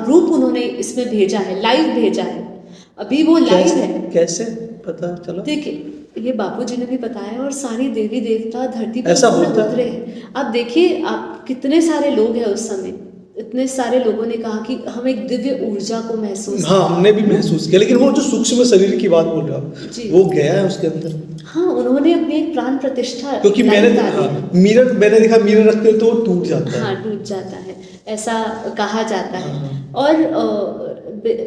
रूप उन्होंने इसमें भेजा है, लाइव भेजा है। अभी वो लाइव है। कैसे पता चला? देखिए, ये बापूजी ने भी बताया, और सारी देवी देवता धरती ऐसा पर होता है? उतरे हैं। आप देखिए, आप कितने सारे लोग हैं उस समय, इतने सारे लोगों ने कहा कि हम एक दिव्य ऊर्जा को महसूस, हाँ, हमने भी महसूस किया। लेकिन वो जो सूक्ष्म शरीर की बात बोल रहे हो आप, वो गया है उसके अंदर? हाँ, उन्होंने अपनी एक प्राण प्रतिष्ठा, क्योंकि मैंने देखा मिरर रखते तो वो टूट जाता है। हाँ, टूट जाता है, ऐसा कहा जाता है। और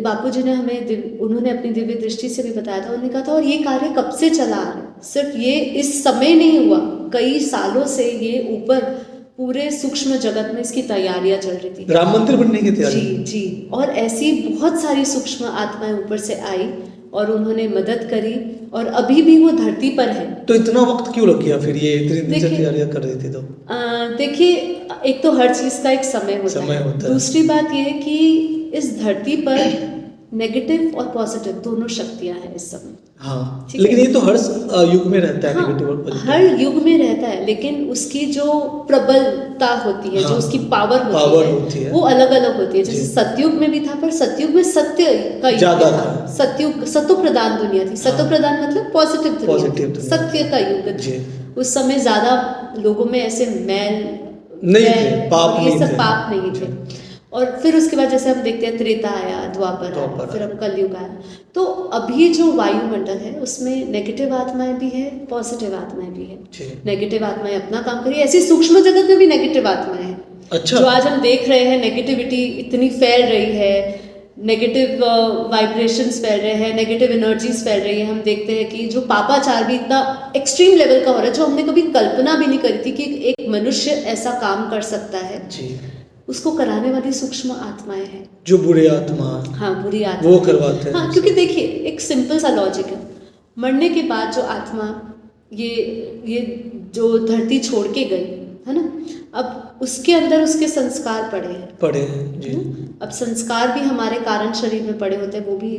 बापूजी ने उन्होंने अपनी दिव्य दृष्टि से भी बताया था, उन्होंने कहा था, और ये कार्य कब से चला आ रहा है, सिर्फ ये इस समय नहीं हुआ, कई सालों से ये ऊपर पूरे सूक्ष्म जगत में इसकी तैयारियां चल रही थी, राम मंदिर बनने की तैयारी। जी। और ऐसी बहुत सारी सूक्ष्म आत्माएं ऊपर से आई और उन्होंने मदद करी, और अभी भी वो धरती पर है। तो इतना वक्त क्यों लग गया फिर, ये इतनी दिन से तैयारियां कर रही थी? तो देखिए, एक तो हर चीज का एक समय होता है। दूसरी बात ये है कि इस धरती पर नेगेटिव और पॉजिटिव दोनों शक्तियां हैं इस समय। हाँ, लेकिन ये तो हर युग में रहता है। हाँ, नेगेटिव और पॉजिटिव हर युग में रहता है, लेकिन उसकी जो प्रबलता होती है, जो उसकी पावर होती है वो अलग अलग होती है। जैसे सतयुग में भी था, पर सतयुग में सत्य का युग था। सत्य प्रधान दुनिया थी। सत्य प्रधान मतलब पॉजिटिव दुनिया, सत्य का युग। उस समय ज्यादा लोगों में ऐसे मैल नहीं थे, पाप नहीं थे। और फिर उसके बाद जैसे हम देखते हैं, त्रेता आया, द्वापर आया, फिर अब कलयुग आया। तो अभी जो वायुमंडल है उसमें नेगेटिव आत्माएं भी है, पॉजिटिव आत्माएं भी है। नेगेटिव आत्माएं अपना काम करिए, ऐसी सूक्ष्म जगत में भी नेगेटिव आत्माएं हैं। अच्छा। जो आज हम देख रहे हैं, नेगेटिविटी इतनी फैल रही है, नेगेटिव वाइब्रेशंस फैल रहे हैं, नेगेटिव एनर्जीज फैल रही है। हम देखते हैं कि जो पापाचार भी इतना एक्सट्रीम लेवल का हो रहा है, जो हमने कभी कल्पना भी नहीं करी थी कि एक मनुष्य ऐसा काम कर सकता है, उसको कराने वाली सूक्ष्म आत्माएं हैं, जो बुरी आत्मा, हाँ, बुरी आत्मा वो करवाते हैं। हाँ, क्योंकि देखिए, एक सिंपल सा लॉजिक है, मरने के बाद जो आत्मा ये जो धरती छोड़ के गई है ना, अब उसके अंदर उसके संस्कार पड़े हैं जी। अब संस्कार भी हमारे कारण शरीर में पड़े होते हैं, वो भी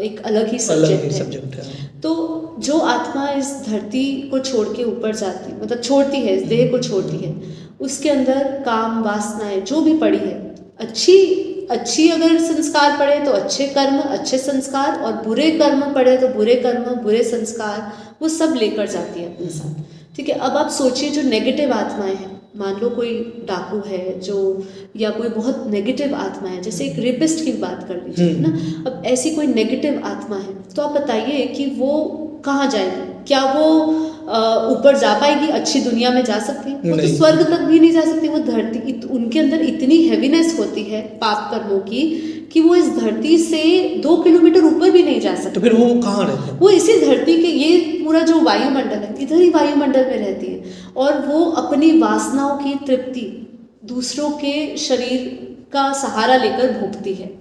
एक अलग ही सब्जेक्ट है। तो जो आत्मा इस धरती को छोड़ के ऊपर जाती, मतलब छोड़ती है, इस देह को छोड़ती है, उसके अंदर काम वासनाएं जो भी पड़ी है, अच्छी अगर संस्कार पड़े तो अच्छे कर्म, अच्छे संस्कार, और बुरे कर्म पड़े तो बुरे कर्म, बुरे संस्कार, वो सब लेकर जाती है अपने साथ। ठीक है, अब आप सोचिए, जो नेगेटिव आत्माएं हैं, मान लो कोई डाकू है जो, या कोई बहुत नेगेटिव आत्मा है, जैसे एक रेपिस्ट की बात कर लीजिए ना। अब ऐसी कोई नेगेटिव आत्मा है, तो आप बताइए कि वो कहाँ जाएगी? क्या वो ऊपर जा पाएगी, अच्छी दुनिया में जा सकती है? वो तो स्वर्ग तक भी नहीं जा सकती। वो धरती, उनके अंदर इतनी हैवीनेस होती है पाप कर्मों की कि वो इस धरती से 2 किलोमीटर ऊपर भी नहीं जा सकते। तो फिर वो कहाँ रहते हैं? वो इसी धरती के, ये पूरा जो वायुमंडल है, इधर ही वायुमंडल में रहती है, और वो अपनी वासनाओं की तृप्ति दूसरों के शरीर का सहारा लेकर भोगती है।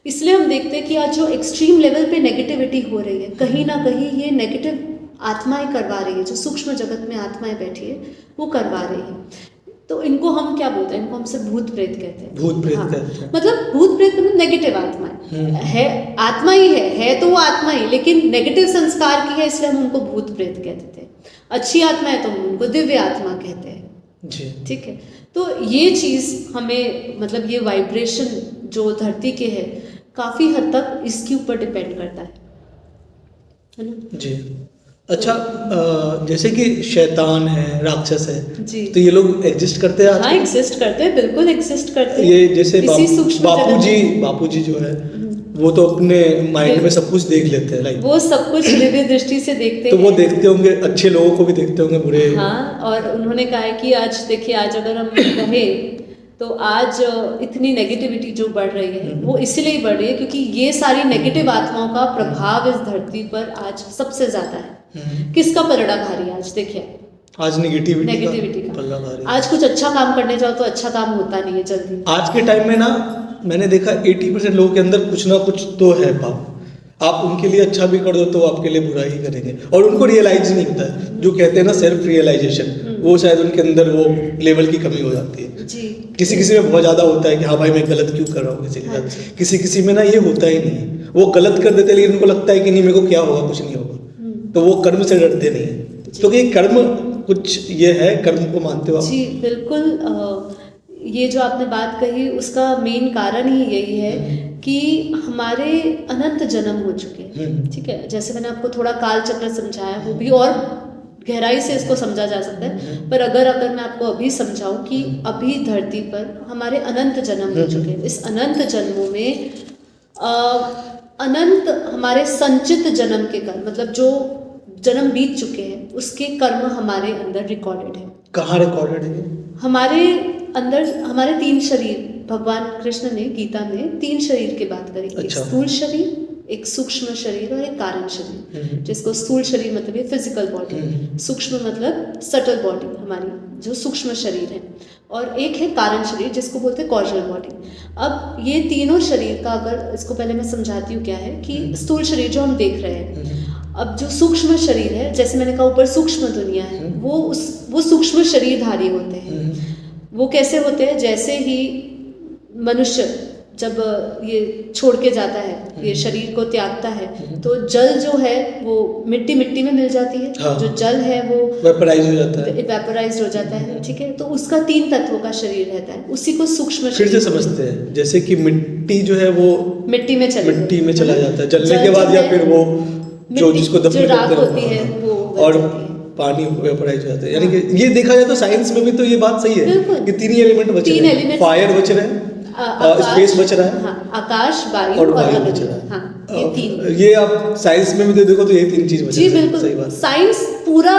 इसलिए हम देखते हैं कि आज जो एक्सट्रीम लेवल पे नेगेटिविटी हो रही है, कहीं ना कहीं ये नेगेटिव आत्माएं करवा रही है, जो सूक्ष्म जगत में आत्माएं बैठी है वो करवा रही है। तो इनको हम क्या बोलते हैं? इनको हमसे भूत प्रेत कहते हैं। भूत प्रेत कहते हैं। मतलब भूत प्रेत मतलब नेगेटिव आत्माएं है, आत्मा ही है तो वो आत्मा ही, लेकिन नेगेटिव संस्कार की है, इसलिए हम उनको भूत प्रेत कहते थे। अच्छी आत्मा है तो हम उनको दिव्य आत्मा कहते हैं जी। ठीक है, तो ये चीज़ हमें, मतलब ये वाइब्रेशन जो धरती के है, काफ़ी हद तक इसके ऊपर डिपेंड करता है ना जी। अच्छा, जैसे कि शैतान है, राक्षस है जी, तो ये लोग एग्जिस्ट करते हैं? हाँ, एग्जिस्ट करते हैं, बिल्कुल एग्जिस्ट करते हैं। ये जैसे बापूजी बापूजी जो है, वो तो अपने माइंड में सब कुछ देख लेते हैं, लाइक वो सब कुछ दिव्य दृष्टि से देखते तो हैं। वो देखते होंगे, अच्छे लोगों को भी देखते होंगे, बुरे। हाँ, और उन्होंने कहा है कि आज देखिए, आज अगर हम कहें तो आज इतनी नेगेटिविटी जो बढ़ रही है वो इसलिए बढ़ रही है क्योंकि ये सारी नेगेटिव आत्माओं का प्रभाव इस धरती पर आज सबसे ज्यादा है। किसका पलड़ा भारी है आज? देखिए आज नेगेटिविटी पल्ला का। भारी। आज कुछ अच्छा काम करने जाओ तो अच्छा काम होता नहीं है जल्दी। आज के टाइम में ना मैंने देखा 80% लोगों के अंदर कुछ ना कुछ तो है पाप। आप उनके लिए अच्छा भी कर दो तो आपके लिए बुरा ही करेंगे, और उनको रियलाइज नहीं होता है। जो कहते हैं ना सेल्फ रियलाइजेशन, वो शायद उनके अंदर वो लेवल की कमी हो जाती है जी। किसी किसी में बहुत ज़्यादा होता है कि हाँ भाई मैं गलत क्यों कर रहा हूँ किसी के हाँ साथ। किसी किसी में ना ये होता ही नहीं है, वो गलत कर देते लेकिन उनको लगता है कि नहीं मेरे को क्या होगा, कुछ नहीं होगा, तो वो कर्म से डरते नहीं है। क्योंकि कर्म कुछ ये है, कर्म को मानते हो आप? जी बिल्कुल। ये जो आपने बात कही उसका मेन कारण ही यही है कि हमारे अनंत जन्म हो चुके हैं। ठीक है, जैसे मैंने आपको थोड़ा काल चक्र समझाया, वो भी और गहराई से इसको समझा जा सकता है, पर अगर मैं आपको अभी समझाऊं कि अभी धरती पर हमारे अनंत जन्म हो चुके हैं। इस अनंत जन्मों में अनंत हमारे संचित जन्म के कर्म, मतलब जो जन्म बीत चुके हैं उसके कर्म हमारे अंदर रिकॉर्डेड है। कहाँ रिकॉर्डेड है? हमारे अंदर हमारे 3 शरीर, भगवान कृष्ण ने गीता में 3 शरीर की बात करी। एक स्थूल शरीर, एक सूक्ष्म शरीर और एक कारण शरीर। जिसको स्थूल शरीर मतलब ये फिजिकल बॉडी, सूक्ष्म मतलब सटल बॉडी, हमारी जो सूक्ष्म शरीर है, और एक है कारण शरीर जिसको बोलते हैं कॉजल बॉडी। अब ये तीनों शरीर का, अगर इसको पहले मैं समझाती हूँ क्या है कि स्थूल शरीर जो हम देख रहे हैं, अब जो सूक्ष्म शरीर है, जैसे मैंने कहा ऊपर सूक्ष्म दुनिया है, वो सूक्ष्म शरीरधारी होते हैं। वो कैसे होते हैं? जैसे ही मनुष्य जब ये छोड़ के जाता है, ये शरीर को त्यागता है, तो जल जो है वो मिट्टी में मिल जाती है। हाँ। जो जल है वो वेपराइज हो जाता है, वेपराइज हो जाता है। ठीक है, तो उसका 3 तत्वों का शरीर रहता है, उसी को सूक्ष्म फिर से समझते हैं। जैसे कि मिट्टी जो है वो मिट्टी में चला जाता है जलने के बाद, या फिर वो जो जिसको दफन करते होती है वो, और पानी वेपराइज हो जाता है। यानी कि ये देखा जाए तो साइंस में भी तो ये बात सही है कि 3 ही एलिमेंट बच रहे हैं। फायर बच रहे हैं, स्पेस बच रहा है, हाँ, आकाश, वायु और बच रहा है। हाँ, ये 3। ये आप साइंस में भी देखो तो ये 3 चीज बच रही है। जी बिल्कुल, सही बात। साइंस पूरा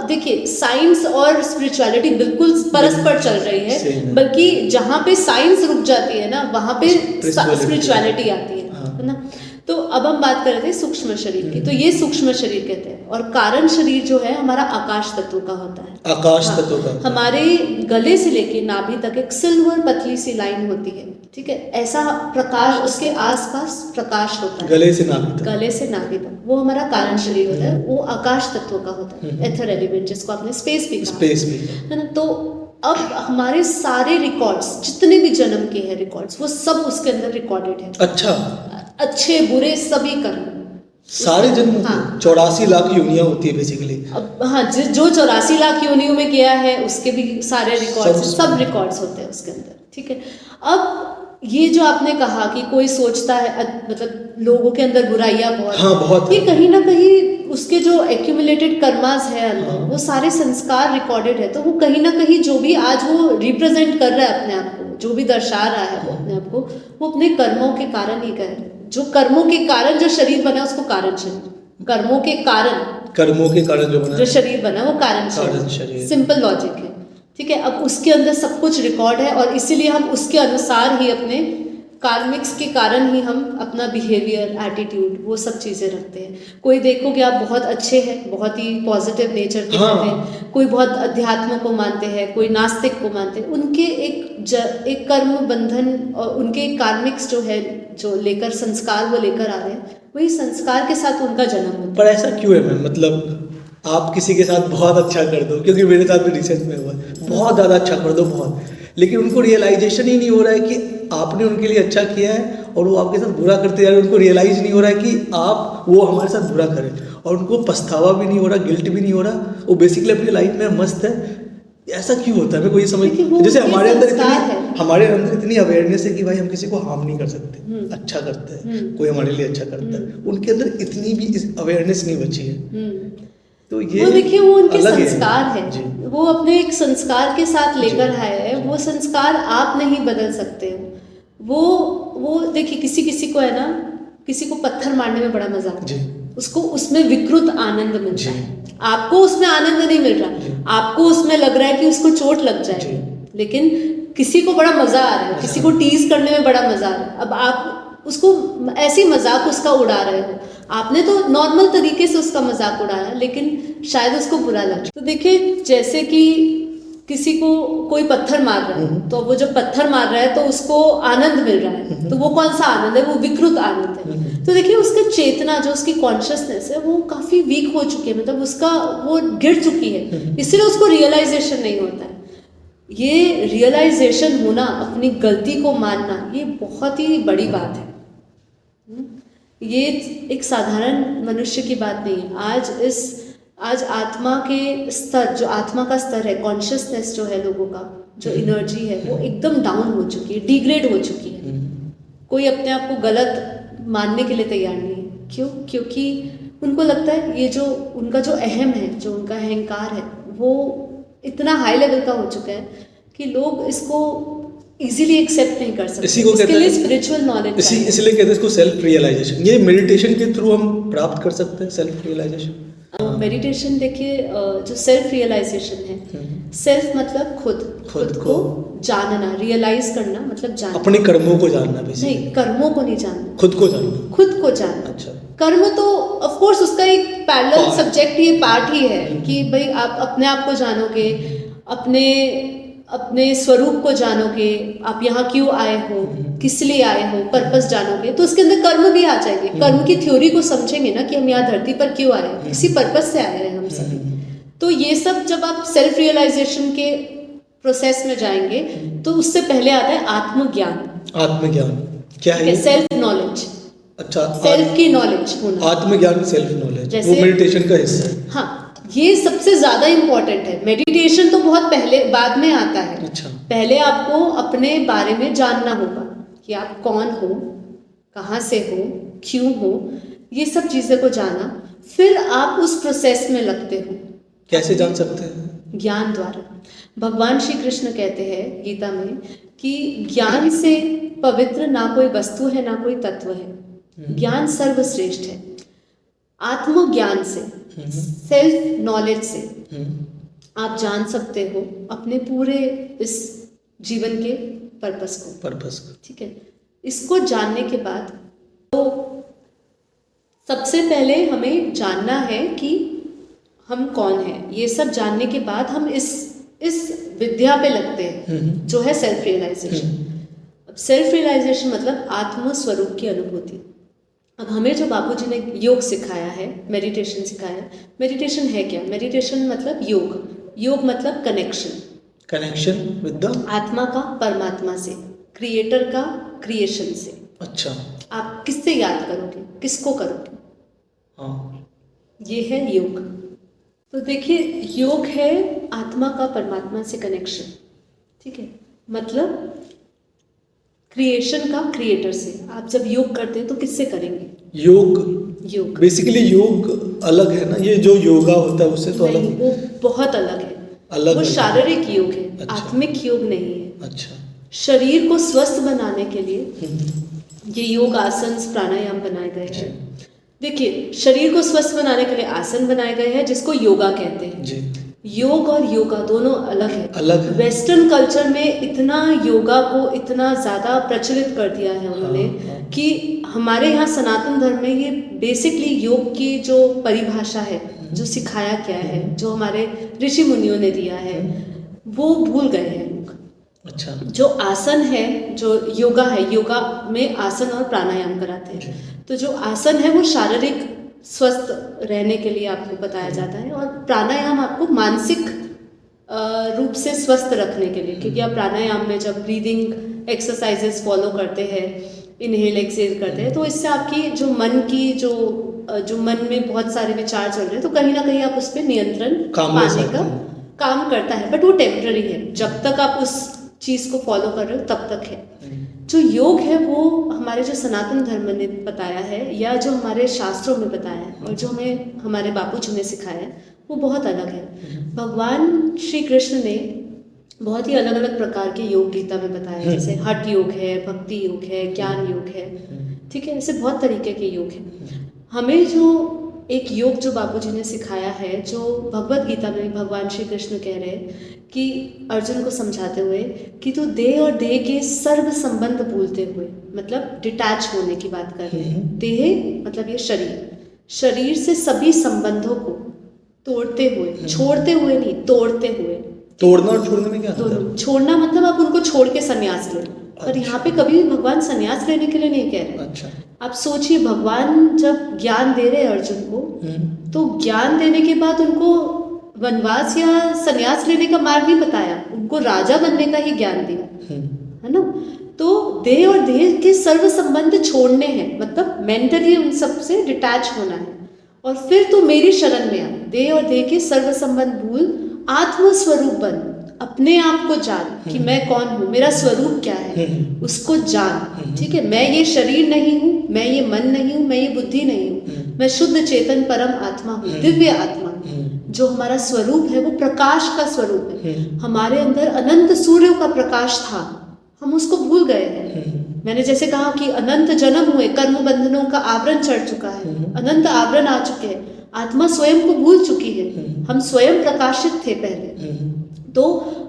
देखिए, साइंस और स्पिरिचुअलिटी बिल्कुल परस्पर चल रही है, बल्कि जहाँ पे साइंस रुक जाती है ना, वहाँ पे स्पिरिचुअलिटी आती है ना। तो अब हम बात कर रहे थे सूक्ष्म शरीर की, तो ये सूक्ष्म शरीर कहते हैं। और कारण शरीर जो है हमारा आकाश तत्व का होता है। आकाश तत्व का हमारे गले से लेके नाभि तक एक सिल्वर पतली सी लाइन होती है। ठीक है, ऐसा प्रकाश उसके आसपास प्रकाश होता है गले से नाभि तक, वो हमारा कारण शरीर होता है। वो आकाश तत्व का होता है, एथर एलिमेंट, जिसको आपने स्पेस भी कहा है ना। तो अब हमारे सारे रिकॉर्ड्स, जितने भी जन्म के हैं रिकॉर्ड्स, वो सब उसके अंदर रिकॉर्डेड है। अच्छा, अच्छे बुरे सभी कर्म, सारे जन्म। हाँ। 84 लाख योनियां होती है बेसिकली। अब हाँ, जो 84 लाख योनियों में गया है उसके भी सारे रिकॉर्ड्स, सब रिकॉर्ड्स होते हैं उसके अंदर। ठीक है, अब ये जो आपने कहा कि कोई सोचता है, मतलब लोगों के अंदर बुराइयां बहुत, हाँ, बहुत, ये कहीं ना कहीं उसके जो एक्यूमुलेटेड कर्मास है अंदर, वो सारे संस्कार रिकॉर्डेड है। तो वो कहीं ना कहीं जो भी आज वो रिप्रेजेंट कर रहा है अपने आप को, जो भी दर्शा रहा है वो अपने आप को, वो अपने कर्मों के कारण ही कर रहा है। जो कर्मों के कारण जो शरीर बना उसको कारण शरीर, कर्मों के कारण जो शरीर बना वो कारण शरीर। सिंपल लॉजिक है। ठीक है, अब उसके अंदर सब कुछ रिकॉर्ड है, और इसीलिए हम उसके अनुसार ही अपने कार्मिक्स के कारण ही हम अपना बिहेवियर, एटीट्यूड, वो सब चीज़ें रखते हैं। कोई देखो कि आप बहुत अच्छे हैं, बहुत ही पॉजिटिव नेचर के होते हैं, कोई बहुत अध्यात्म को मानते हैं, कोई नास्तिक को मानते हैं। उनके एक कर्म बंधन और उनके कार्मिक्स जो है, जो लेकर संस्कार वो लेकर आ रहे हैं, वही संस्कार के साथ उनका जन्म होता है। पर ऐसा क्यों है मैम? मतलब आप किसी के साथ बहुत अच्छा कर दो, क्योंकि मेरे साथ भी रिसेंट में हुआ, बहुत ज़्यादा अच्छा कर दो बहुत, लेकिन उनको रियलाइजेशन ही नहीं हो रहा है कि आपने उनके लिए अच्छा किया है, और वो आपके साथ बुरा करते जा रहे हैं। उनको रियलाइज नहीं हो रहा है कि वो हमारे साथ बुरा करें, और उनको पछतावा भी नहीं हो रहा, गिल्ट भी नहीं हो रहा। वो बेसिकली अपनी लाइफ में मस्त है। ऐसा क्यों होता है? मैं कोई समझ, जैसे हमारे अंदर इतनी अवेयरनेस है कि भाई हम किसी को हार्म नहीं कर सकते, अच्छा करते हैं, कोई हमारे लिए अच्छा करता है, उनके अंदर इतनी भी अवेयरनेस नहीं बची है। तो ये वो देखिए, वो उनके संस्कार है, वो अपने एक संस्कार के साथ लेकर आए हैं। वो संस्कार आप नहीं बदल सकते हो। वो देखिए, किसी को है ना, किसी को पत्थर मारने में बड़ा मजा आता जी। है, उसको उसमें विकृत आनंद मिलता जी। है। आपको उसमें आनंद नहीं मिल जी। रहा, आपको उसमें लग रहा है कि उसको चोट लग जाए, जी। लेकिन किसी को बड़ा मजा आ रहा है, किसी को टीज करने में बड़ा मजा आ रहा है। अब आप उसको ऐसी मजाक उसका उड़ा रहे हो, आपने तो नॉर्मल तरीके से उसका मजाक उड़ाया, लेकिन शायद उसको बुरा लगा। तो देखिए, जैसे कि किसी को कोई पत्थर मार रहा है, तो वो जब पत्थर मार रहा है तो उसको आनंद मिल रहा है, तो वो कौन सा आनंद है? वो विकृत आनंद है। तो देखिए, उसकी चेतना, जो उसकी कॉन्शियसनेस है, वो काफी वीक हो चुकी है, मतलब उसका वो गिर चुकी है, इसलिए उसको रियलाइजेशन नहीं होता है। ये रियलाइजेशन होना, अपनी गलती को मानना, ये बहुत ही बड़ी बात है। ये एक साधारण मनुष्य की बात नहीं है। आज आत्मा के स्तर, जो आत्मा का स्तर है, कॉन्शियसनेस जो है लोगों का, जो एनर्जी है, वो एकदम डाउन हो चुकी है, डिग्रेड हो चुकी है। कोई अपने आप को गलत मानने के लिए तैयार नहीं है। क्यों? क्योंकि उनको लगता है ये जो उनका जो अहम है, जो उनका अहंकार है, वो इतना हाई लेवल का हो चुका है कि लोग इसको इजीली एक्सेप्ट नहीं कर सकते। इसी को इसके कहते लिए हैं स्पिरिचुअल नॉलेज चाहिए। इसलिए कहते हैं इसको सेल्फ रियलाइजेशन। ये मेडिटेशन के थ्रू हम प्राप्त कर सकते हैं सेल्फ रियलाइजेशन। मेडिटेशन देखिए, जो सेल्फ रियलाइजेशन है, सेल्फ मतलब खुद को जानना, रियलाइज करना मतलब जानना, अपने कर्मों को जानना। नहीं, कर्मों को नहीं जानना, खुद को जानना। खुद को जानना। अच्छा। कर्म तो ऑफ कोर्स उसका एक पैरेलल सब्जेक्ट, ये पार्ट ही है कि भाई आप अपने आप को जानोगे, अपने स्वरूप को जानोगे, आप यहाँ क्यों आए हो, किस लिए आए हो, पर्पस जानोगे, तो उसके अंदर कर्म भी आ जाएंगे। कर्म की थ्योरी को समझेंगे ना कि हम यहाँ धरती पर क्यों आए हैं, किसी पर्पस से आए हैं हम सभी। तो ये सब जब आप सेल्फ रियलाइजेशन के प्रोसेस में जाएंगे, तो उससे पहले आता है आत्मज्ञान। आत्मज्ञान क्या है? Self knowledge. अच्छा, सेल्फ की नॉलेज होना, आत्मज्ञान, सेल्फ नॉलेज, वो मेडिटेशन का हिस्सा है। हाँ, ये सबसे ज्यादा इम्पोर्टेंट है। मेडिटेशन तो बहुत पहले, बाद में आता है। अच्छा। पहले आपको अपने बारे में जानना होगा कि आप कौन हो, कहाँ से हो, क्यों हो, ये सब चीजें को जाना, फिर आप उस प्रोसेस में लगते हो। कैसे जान सकते हैं? ज्ञान द्वारा। भगवान श्री कृष्ण कहते हैं गीता में कि ज्ञान से पवित्र ना कोई वस्तु है, ना कोई तत्व है। ज्ञान सर्वश्रेष्ठ है। आत्मज्ञान से, सेल्फ नॉलेज से आप जान सकते हो अपने पूरे इस जीवन के पर्पस को। ठीक है। इसको जानने के बाद तो सबसे पहले हमें जानना है कि हम कौन हैं। ये सब जानने के बाद हम इस विद्या पे लगते हैं, जो है सेल्फ रियलाइजेशन। अब सेल्फ रियलाइजेशन मतलब आत्म स्वरूप की अनुभूति। अब हमें जो बापूजी ने योग सिखाया है, मेडिटेशन सिखाया है, मेडिटेशन है क्या? मेडिटेशन मतलब योग मतलब कनेक्शन विद द आत्मा का परमात्मा से, क्रिएटर का क्रिएशन से। अच्छा। आप किससे याद करोगे, किसको करोगे? हाँ, ये है योग। तो देखिए, योग है आत्मा का परमात्मा से कनेक्शन। ठीक है, मतलब क्रिएशन का क्रिएटर से। आप जब योग करते हैं तो किससे करेंगे? योग बेसिकली योग अलग है ना, ये जो योगा होता है उससे तो अलग? वो बहुत अलग है। वो शारीरिक योग है। अच्छा। आत्मिक योग नहीं है। अच्छा। शरीर को स्वस्थ बनाने के लिए ये योग, आसन, प्राणायाम बनाए गए हैं। देखिए, शरीर को स्वस्थ बनाने के लिए आसन बनाए गए हैं, जिसको योगा कहते हैं जी। योग और योगा दोनों अलग है। वेस्टर्न कल्चर में इतना योगा को इतना ज़्यादा प्रचलित कर दिया है उन्होंने कि हमारे यहाँ सनातन धर्म में ये बेसिकली योग की जो परिभाषा है, जो सिखाया गया है, जो हमारे ऋषि मुनियों ने दिया है, वो भूल गए हैं लोग। अच्छा। जो आसन है, जो योगा है, योगा में आसन और प्राणायाम कराते हैं। तो जो आसन है वो शारीरिक स्वस्थ रहने के लिए आपको बताया जाता है, और प्राणायाम आपको मानसिक रूप से स्वस्थ रखने के लिए, क्योंकि आप प्राणायाम में जब ब्रीदिंग एक्सरसाइजेस फॉलो करते हैं, इनहेल एक्सहेल करते हैं, तो इससे आपकी जो मन की जो मन में बहुत सारे विचार चल रहे हैं, तो कहीं ना कहीं आप उस पर नियंत्रण पाने का काम करता है। बट वो टेम्पररी है, जब तक आप उस चीज़ को फॉलो कर रहे हो तब तक है। जो योग है वो हमारे जो सनातन धर्म ने बताया है, या जो हमारे शास्त्रों में बताया है, और जो हमें हमारे बापूजी ने सिखाया है, वो बहुत अलग है। भगवान श्री कृष्ण ने बहुत ही अलग अलग प्रकार के योग गीता में बताया है। जैसे हठ योग है, भक्ति योग है, ज्ञान योग है। ठीक है, ऐसे बहुत तरीके के योग हैं। हमें जो एक योग जो बापूजी ने सिखाया है, जो भगवत गीता में भगवान श्री कृष्ण कह रहे हैं कि अर्जुन को समझाते हुए कि तू देह और देह के सर्व संबंध भूलते हुए, मतलब डिटैच होने की बात कर रहे हैं। देह मतलब ये शरीर से सभी संबंधों को तोड़ते हुए, छोड़ते हुए नहीं, तोड़ते हुए। तोड़ना और छोड़ने में क्या अंतर है? छोड़ना मतलब आप उनको छोड़ के संन्यास लेना, पर यहाँ पे कभी भी भगवान संन्यास लेने के लिए नहीं कह रहे। अच्छा, आप सोचिए, भगवान जब ज्ञान दे रहे हैं अर्जुन को, तो ज्ञान देने के बाद उनको वनवास या संन्यास लेने का मार्ग नहीं बताया, उनको राजा बनने का ही ज्ञान दिया, है ना। तो देह और देह के सर्व संबंध छोड़ने हैं, मतलब मेंटली उन सब से डिटैच होना है, और फिर तो मेरी शरण में आ। देह और देह के सर्व संबंध भूल, आत्मस्वरूप बन, अपने आप को जान कि मैं कौन हूँ, मेरा स्वरूप क्या है, उसको जान। ठीक है, मैं ये शरीर नहीं हूँ, मैं ये मन नहीं हूँ, मैं ये बुद्धि नहीं हूँ, मैं शुद्ध चेतन परम आत्मा हूँ, दिव्य आत्मा। जो हमारा स्वरूप है वो प्रकाश का स्वरूप है। हमारे अंदर अनंत सूर्यों का प्रकाश था, हम उसको भूल गए हैं। मैंने जैसे कहा कि अनंत जन्म हुए, कर्म बंधनों का आवरण चढ़ चुका है, अनंत आवरण आ चुके हैं, आत्मा स्वयं को भूल चुकी है। हम स्वयं प्रकाशित थे पहले। तो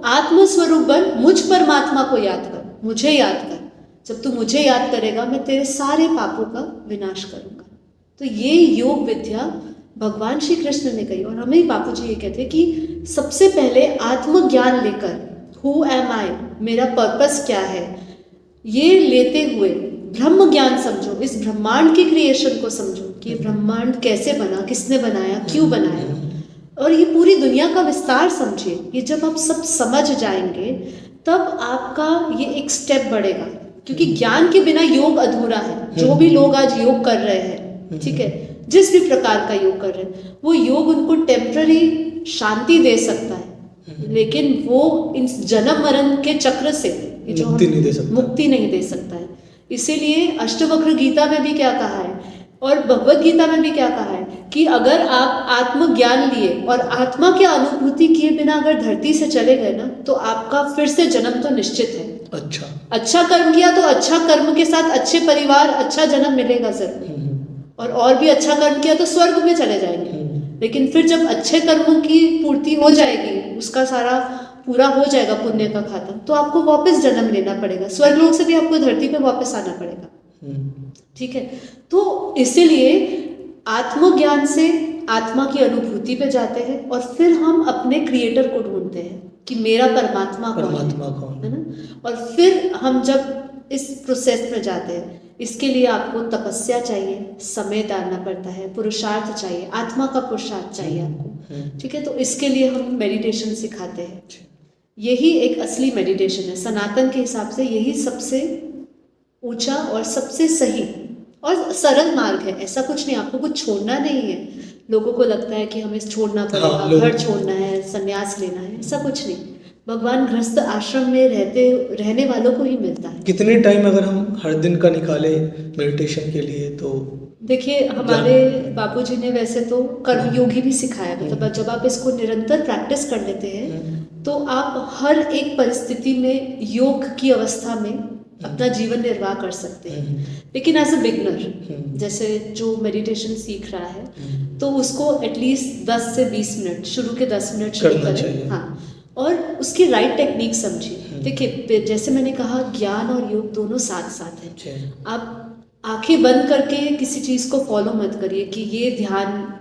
आत्मस्वरूप बन, मुझ परमात्मा को याद कर, मुझे याद कर। जब तू मुझे याद करेगा, मैं तेरे सारे पापों का विनाश करूंगा। तो ये योग विद्या भगवान श्री कृष्ण ने कही, और हमें बापूजी ये कहते हैं कि सबसे पहले आत्मज्ञान लेकर, हु एम आई, मेरा पर्पस क्या है, ये लेते हुए ब्रह्म ज्ञान समझो, इस ब्रह्मांड की क्रिएशन को समझो कि ये ब्रह्मांड कैसे बना, किसने बनाया, क्यों बनाया, और ये पूरी दुनिया का विस्तार समझिए। ये जब आप सब समझ जाएंगे तब आपका ये एक स्टेप बढ़ेगा, क्योंकि ज्ञान के बिना योग अधूरा है। जो भी लोग आज योग कर रहे हैं, ठीक है, जिस भी प्रकार का योग कर रहे हैं, वो योग उनको टेम्पररी शांति दे सकता है, लेकिन वो इन जन्म मरण के चक्र से जो मुक्ति नहीं दे सकता है। इसीलिए अष्टवक्र गीता में भी क्या कहा है, और भगवत गीता में भी क्या कहा है कि अगर आप आत्मज्ञान लिए और आत्मा की अनुभूति किए बिना अगर धरती से चले गए ना, तो आपका फिर से जन्म तो निश्चित है। अच्छा कर्म किया तो अच्छा कर्म के साथ अच्छे परिवार, अच्छा जन्म मिलेगा जरूर, और भी अच्छा कर्म किया तो स्वर्ग में चले जाएंगे। लेकिन फिर जब अच्छे कर्मों की पूर्ति हो जाएगी, उसका सारा पूरा हो जाएगा पुण्य का खाता, तो आपको वापस जन्म लेना पड़ेगा, स्वर्गलोक से भी आपको धरती पे वापस आना पड़ेगा। ठीक है, तो इसीलिए आत्मज्ञान से आत्मा की अनुभूति पे जाते हैं, और फिर हम अपने क्रिएटर को ढूंढते हैं कि मेरा परमात्मा कौन है ना। और फिर हम जब इस प्रोसेस में जाते हैं, इसके लिए आपको तपस्या चाहिए, समय डालना पड़ता है, पुरुषार्थ चाहिए, आत्मा का पुरुषार्थ चाहिए आपको। ठीक है, तो इसके लिए हम मेडिटेशन सिखाते हैं। यही एक असली मेडिटेशन है, सनातन के हिसाब से यही सबसे ऊंचा और सबसे सही और सरल मार्ग है। ऐसा कुछ नहीं, आपको कुछ छोड़ना नहीं है। लोगों को लगता है कि हमें छोड़ना पड़ेगा, घर छोड़ना है, संन्यास लेना है, ऐसा कुछ नहीं। भगवान गृहस्थ आश्रम में रहने वालों को ही मिलता है। कितने टाइम अगर हम हर दिन का निकाले मेडिटेशन के लिए, तो देखिए, हमारे बापूजी ने वैसे तो कर्मयोगी भी सिखाया, मतलब जब आप इसको निरंतर प्रैक्टिस कर लेते हैं तो आप हर एक परिस्थिति में योग की अवस्था में अपना जीवन निर्वाह कर सकते हैं। लेकिन एज अ बिगनर, जैसे जो मेडिटेशन सीख रहा है, तो उसको एटलीस्ट 10 से 20 मिनट, शुरू के 10 मिनट शुरू करें। हाँ, और उसकी राइट टेक्निक समझिए। देखिए, जैसे मैंने कहा, ज्ञान और योग दोनों साथ साथ हैं। आप आंखें बंद करके किसी चीज़ को फॉलो मत करिए कि ये ध्यान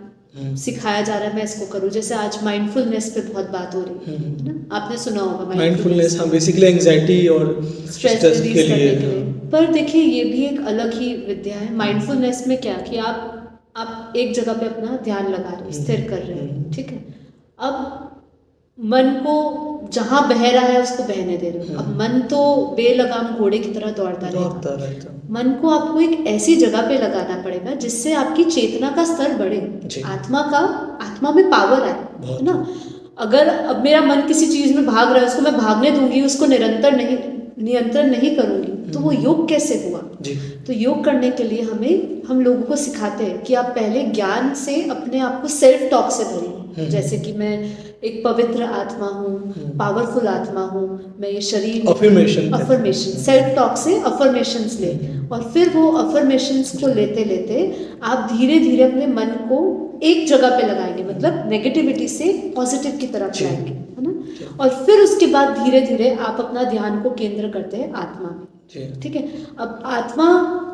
सिखाया जा रहा है, मैं इसको करूँ। जैसे आज माइंडफुलनेस पे बहुत बात हो रही है ना, आपने सुना होगा माइंडफुलनेस। हाँ, बेसिकली एंजाइटी और स्ट्रेस के लिए। पर देखिए, ये भी एक अलग ही विद्या है। माइंडफुलनेस में क्या कि आप एक जगह पे अपना ध्यान लगा रहे हैं, स्थिर कर रहे हैं, ठीक है। अब मन को जहाँ बह रहा है उसको बहने दे रहे हो। अब मन तो बेलगाम घोड़े की तरह दौड़ता रहेगा। मन को आपको एक ऐसी जगह पे लगाना पड़ेगा जिससे आपकी चेतना का स्तर बढ़े, आत्मा में पावर आए, है ना। अगर अब मेरा मन किसी चीज में भाग रहा है, उसको मैं भागने दूंगी, उसको नियंत्रण नहीं करूंगी, तो वो योग कैसे हुआ? जी तो योग करने के लिए हम लोगों को सिखाते हैं कि आप पहले ज्ञान से अपने आप को सेल्फ टॉक से भरिए, जैसे कि मैं एक पवित्र आत्मा हूँ, पावरफुल आत्मा हूँ, मैं ये शरीर अफर्मेशन सेल्फ टॉक से अफर्मेशंस ले, और फिर वो अफर्मेशंस को लेते लेते आप धीरे धीरे अपने मन को एक जगह पे लगाएंगे, मतलब नेगेटिविटी से पॉजिटिव की तरफ जाएंगे, है ना। और फिर उसके बाद धीरे धीरे आप अपना ध्यान को केंद्र करते हैं आत्मा में, ठीक है। अब आत्मा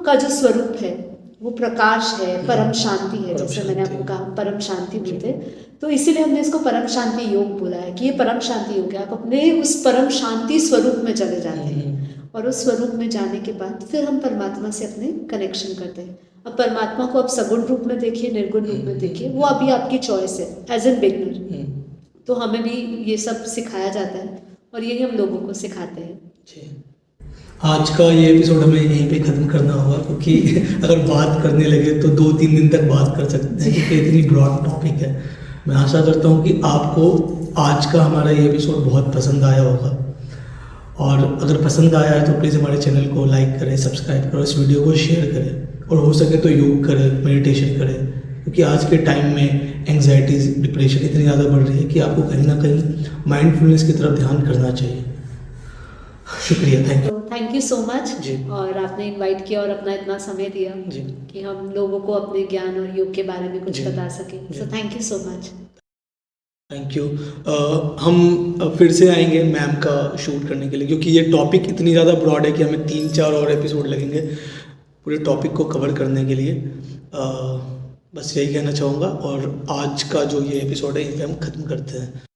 का जो स्वरूप है वो प्रकाश है, परम शांति है, जैसे मैंने आपको कहा परम शांति बोलते हैं, तो इसीलिए हमने इसको परम शांति योग बोला है कि ये परम शांति योग है। आप अपने उस परम शांति स्वरूप में चले जाते हैं, और उस स्वरूप में जाने के बाद फिर हम परमात्मा से अपने कनेक्शन करते हैं। अब परमात्मा को आप सगुण रूप में देखिए, निर्गुण रूप में देखिए, वो अभी आपकी चॉइस है एज एन बिगनर। तो हमें भी ये सब सिखाया जाता है और यही हम लोगों को सिखाते हैं। आज का ये एपिसोड हमें यहीं पे ख़त्म करना होगा, क्योंकि अगर बात करने लगे तो 2-3 दिन तक बात कर सकते हैं, क्योंकि इतनी ब्रॉड टॉपिक है। मैं आशा करता हूँ कि आपको आज का हमारा ये एपिसोड बहुत पसंद आया होगा, और अगर पसंद आया है तो प्लीज़ हमारे चैनल को लाइक करें, सब्सक्राइब करें, इस वीडियो को शेयर करें, और हो सके तो योग करें, मेडिटेशन करें, क्योंकि आज के टाइम में एंग्जाइटीज़, डिप्रेशन इतनी ज़्यादा बढ़ रही है कि आपको कहीं ना कहीं माइंडफुलनेस की तरफ ध्यान करना चाहिए। शुक्रिया, थैंक यू सो मच। और आपने इनवाइट किया और अपना इतना समय दिया कि हम लोगों को अपने ज्ञान और योग के बारे में कुछ बता सकें, so thank you so much. Thank you. हम फिर से आएंगे मैम का शूट करने के लिए, क्योंकि ये टॉपिक इतनी ज़्यादा ब्रॉड है कि हमें 3-4 और एपिसोड लगेंगे पूरे टॉपिक को कवर करने के लिए। बस यही कहना चाहूँगा, और आज का जो ये एपिसोड है यहीं पे हम ख़त्म करते हैं।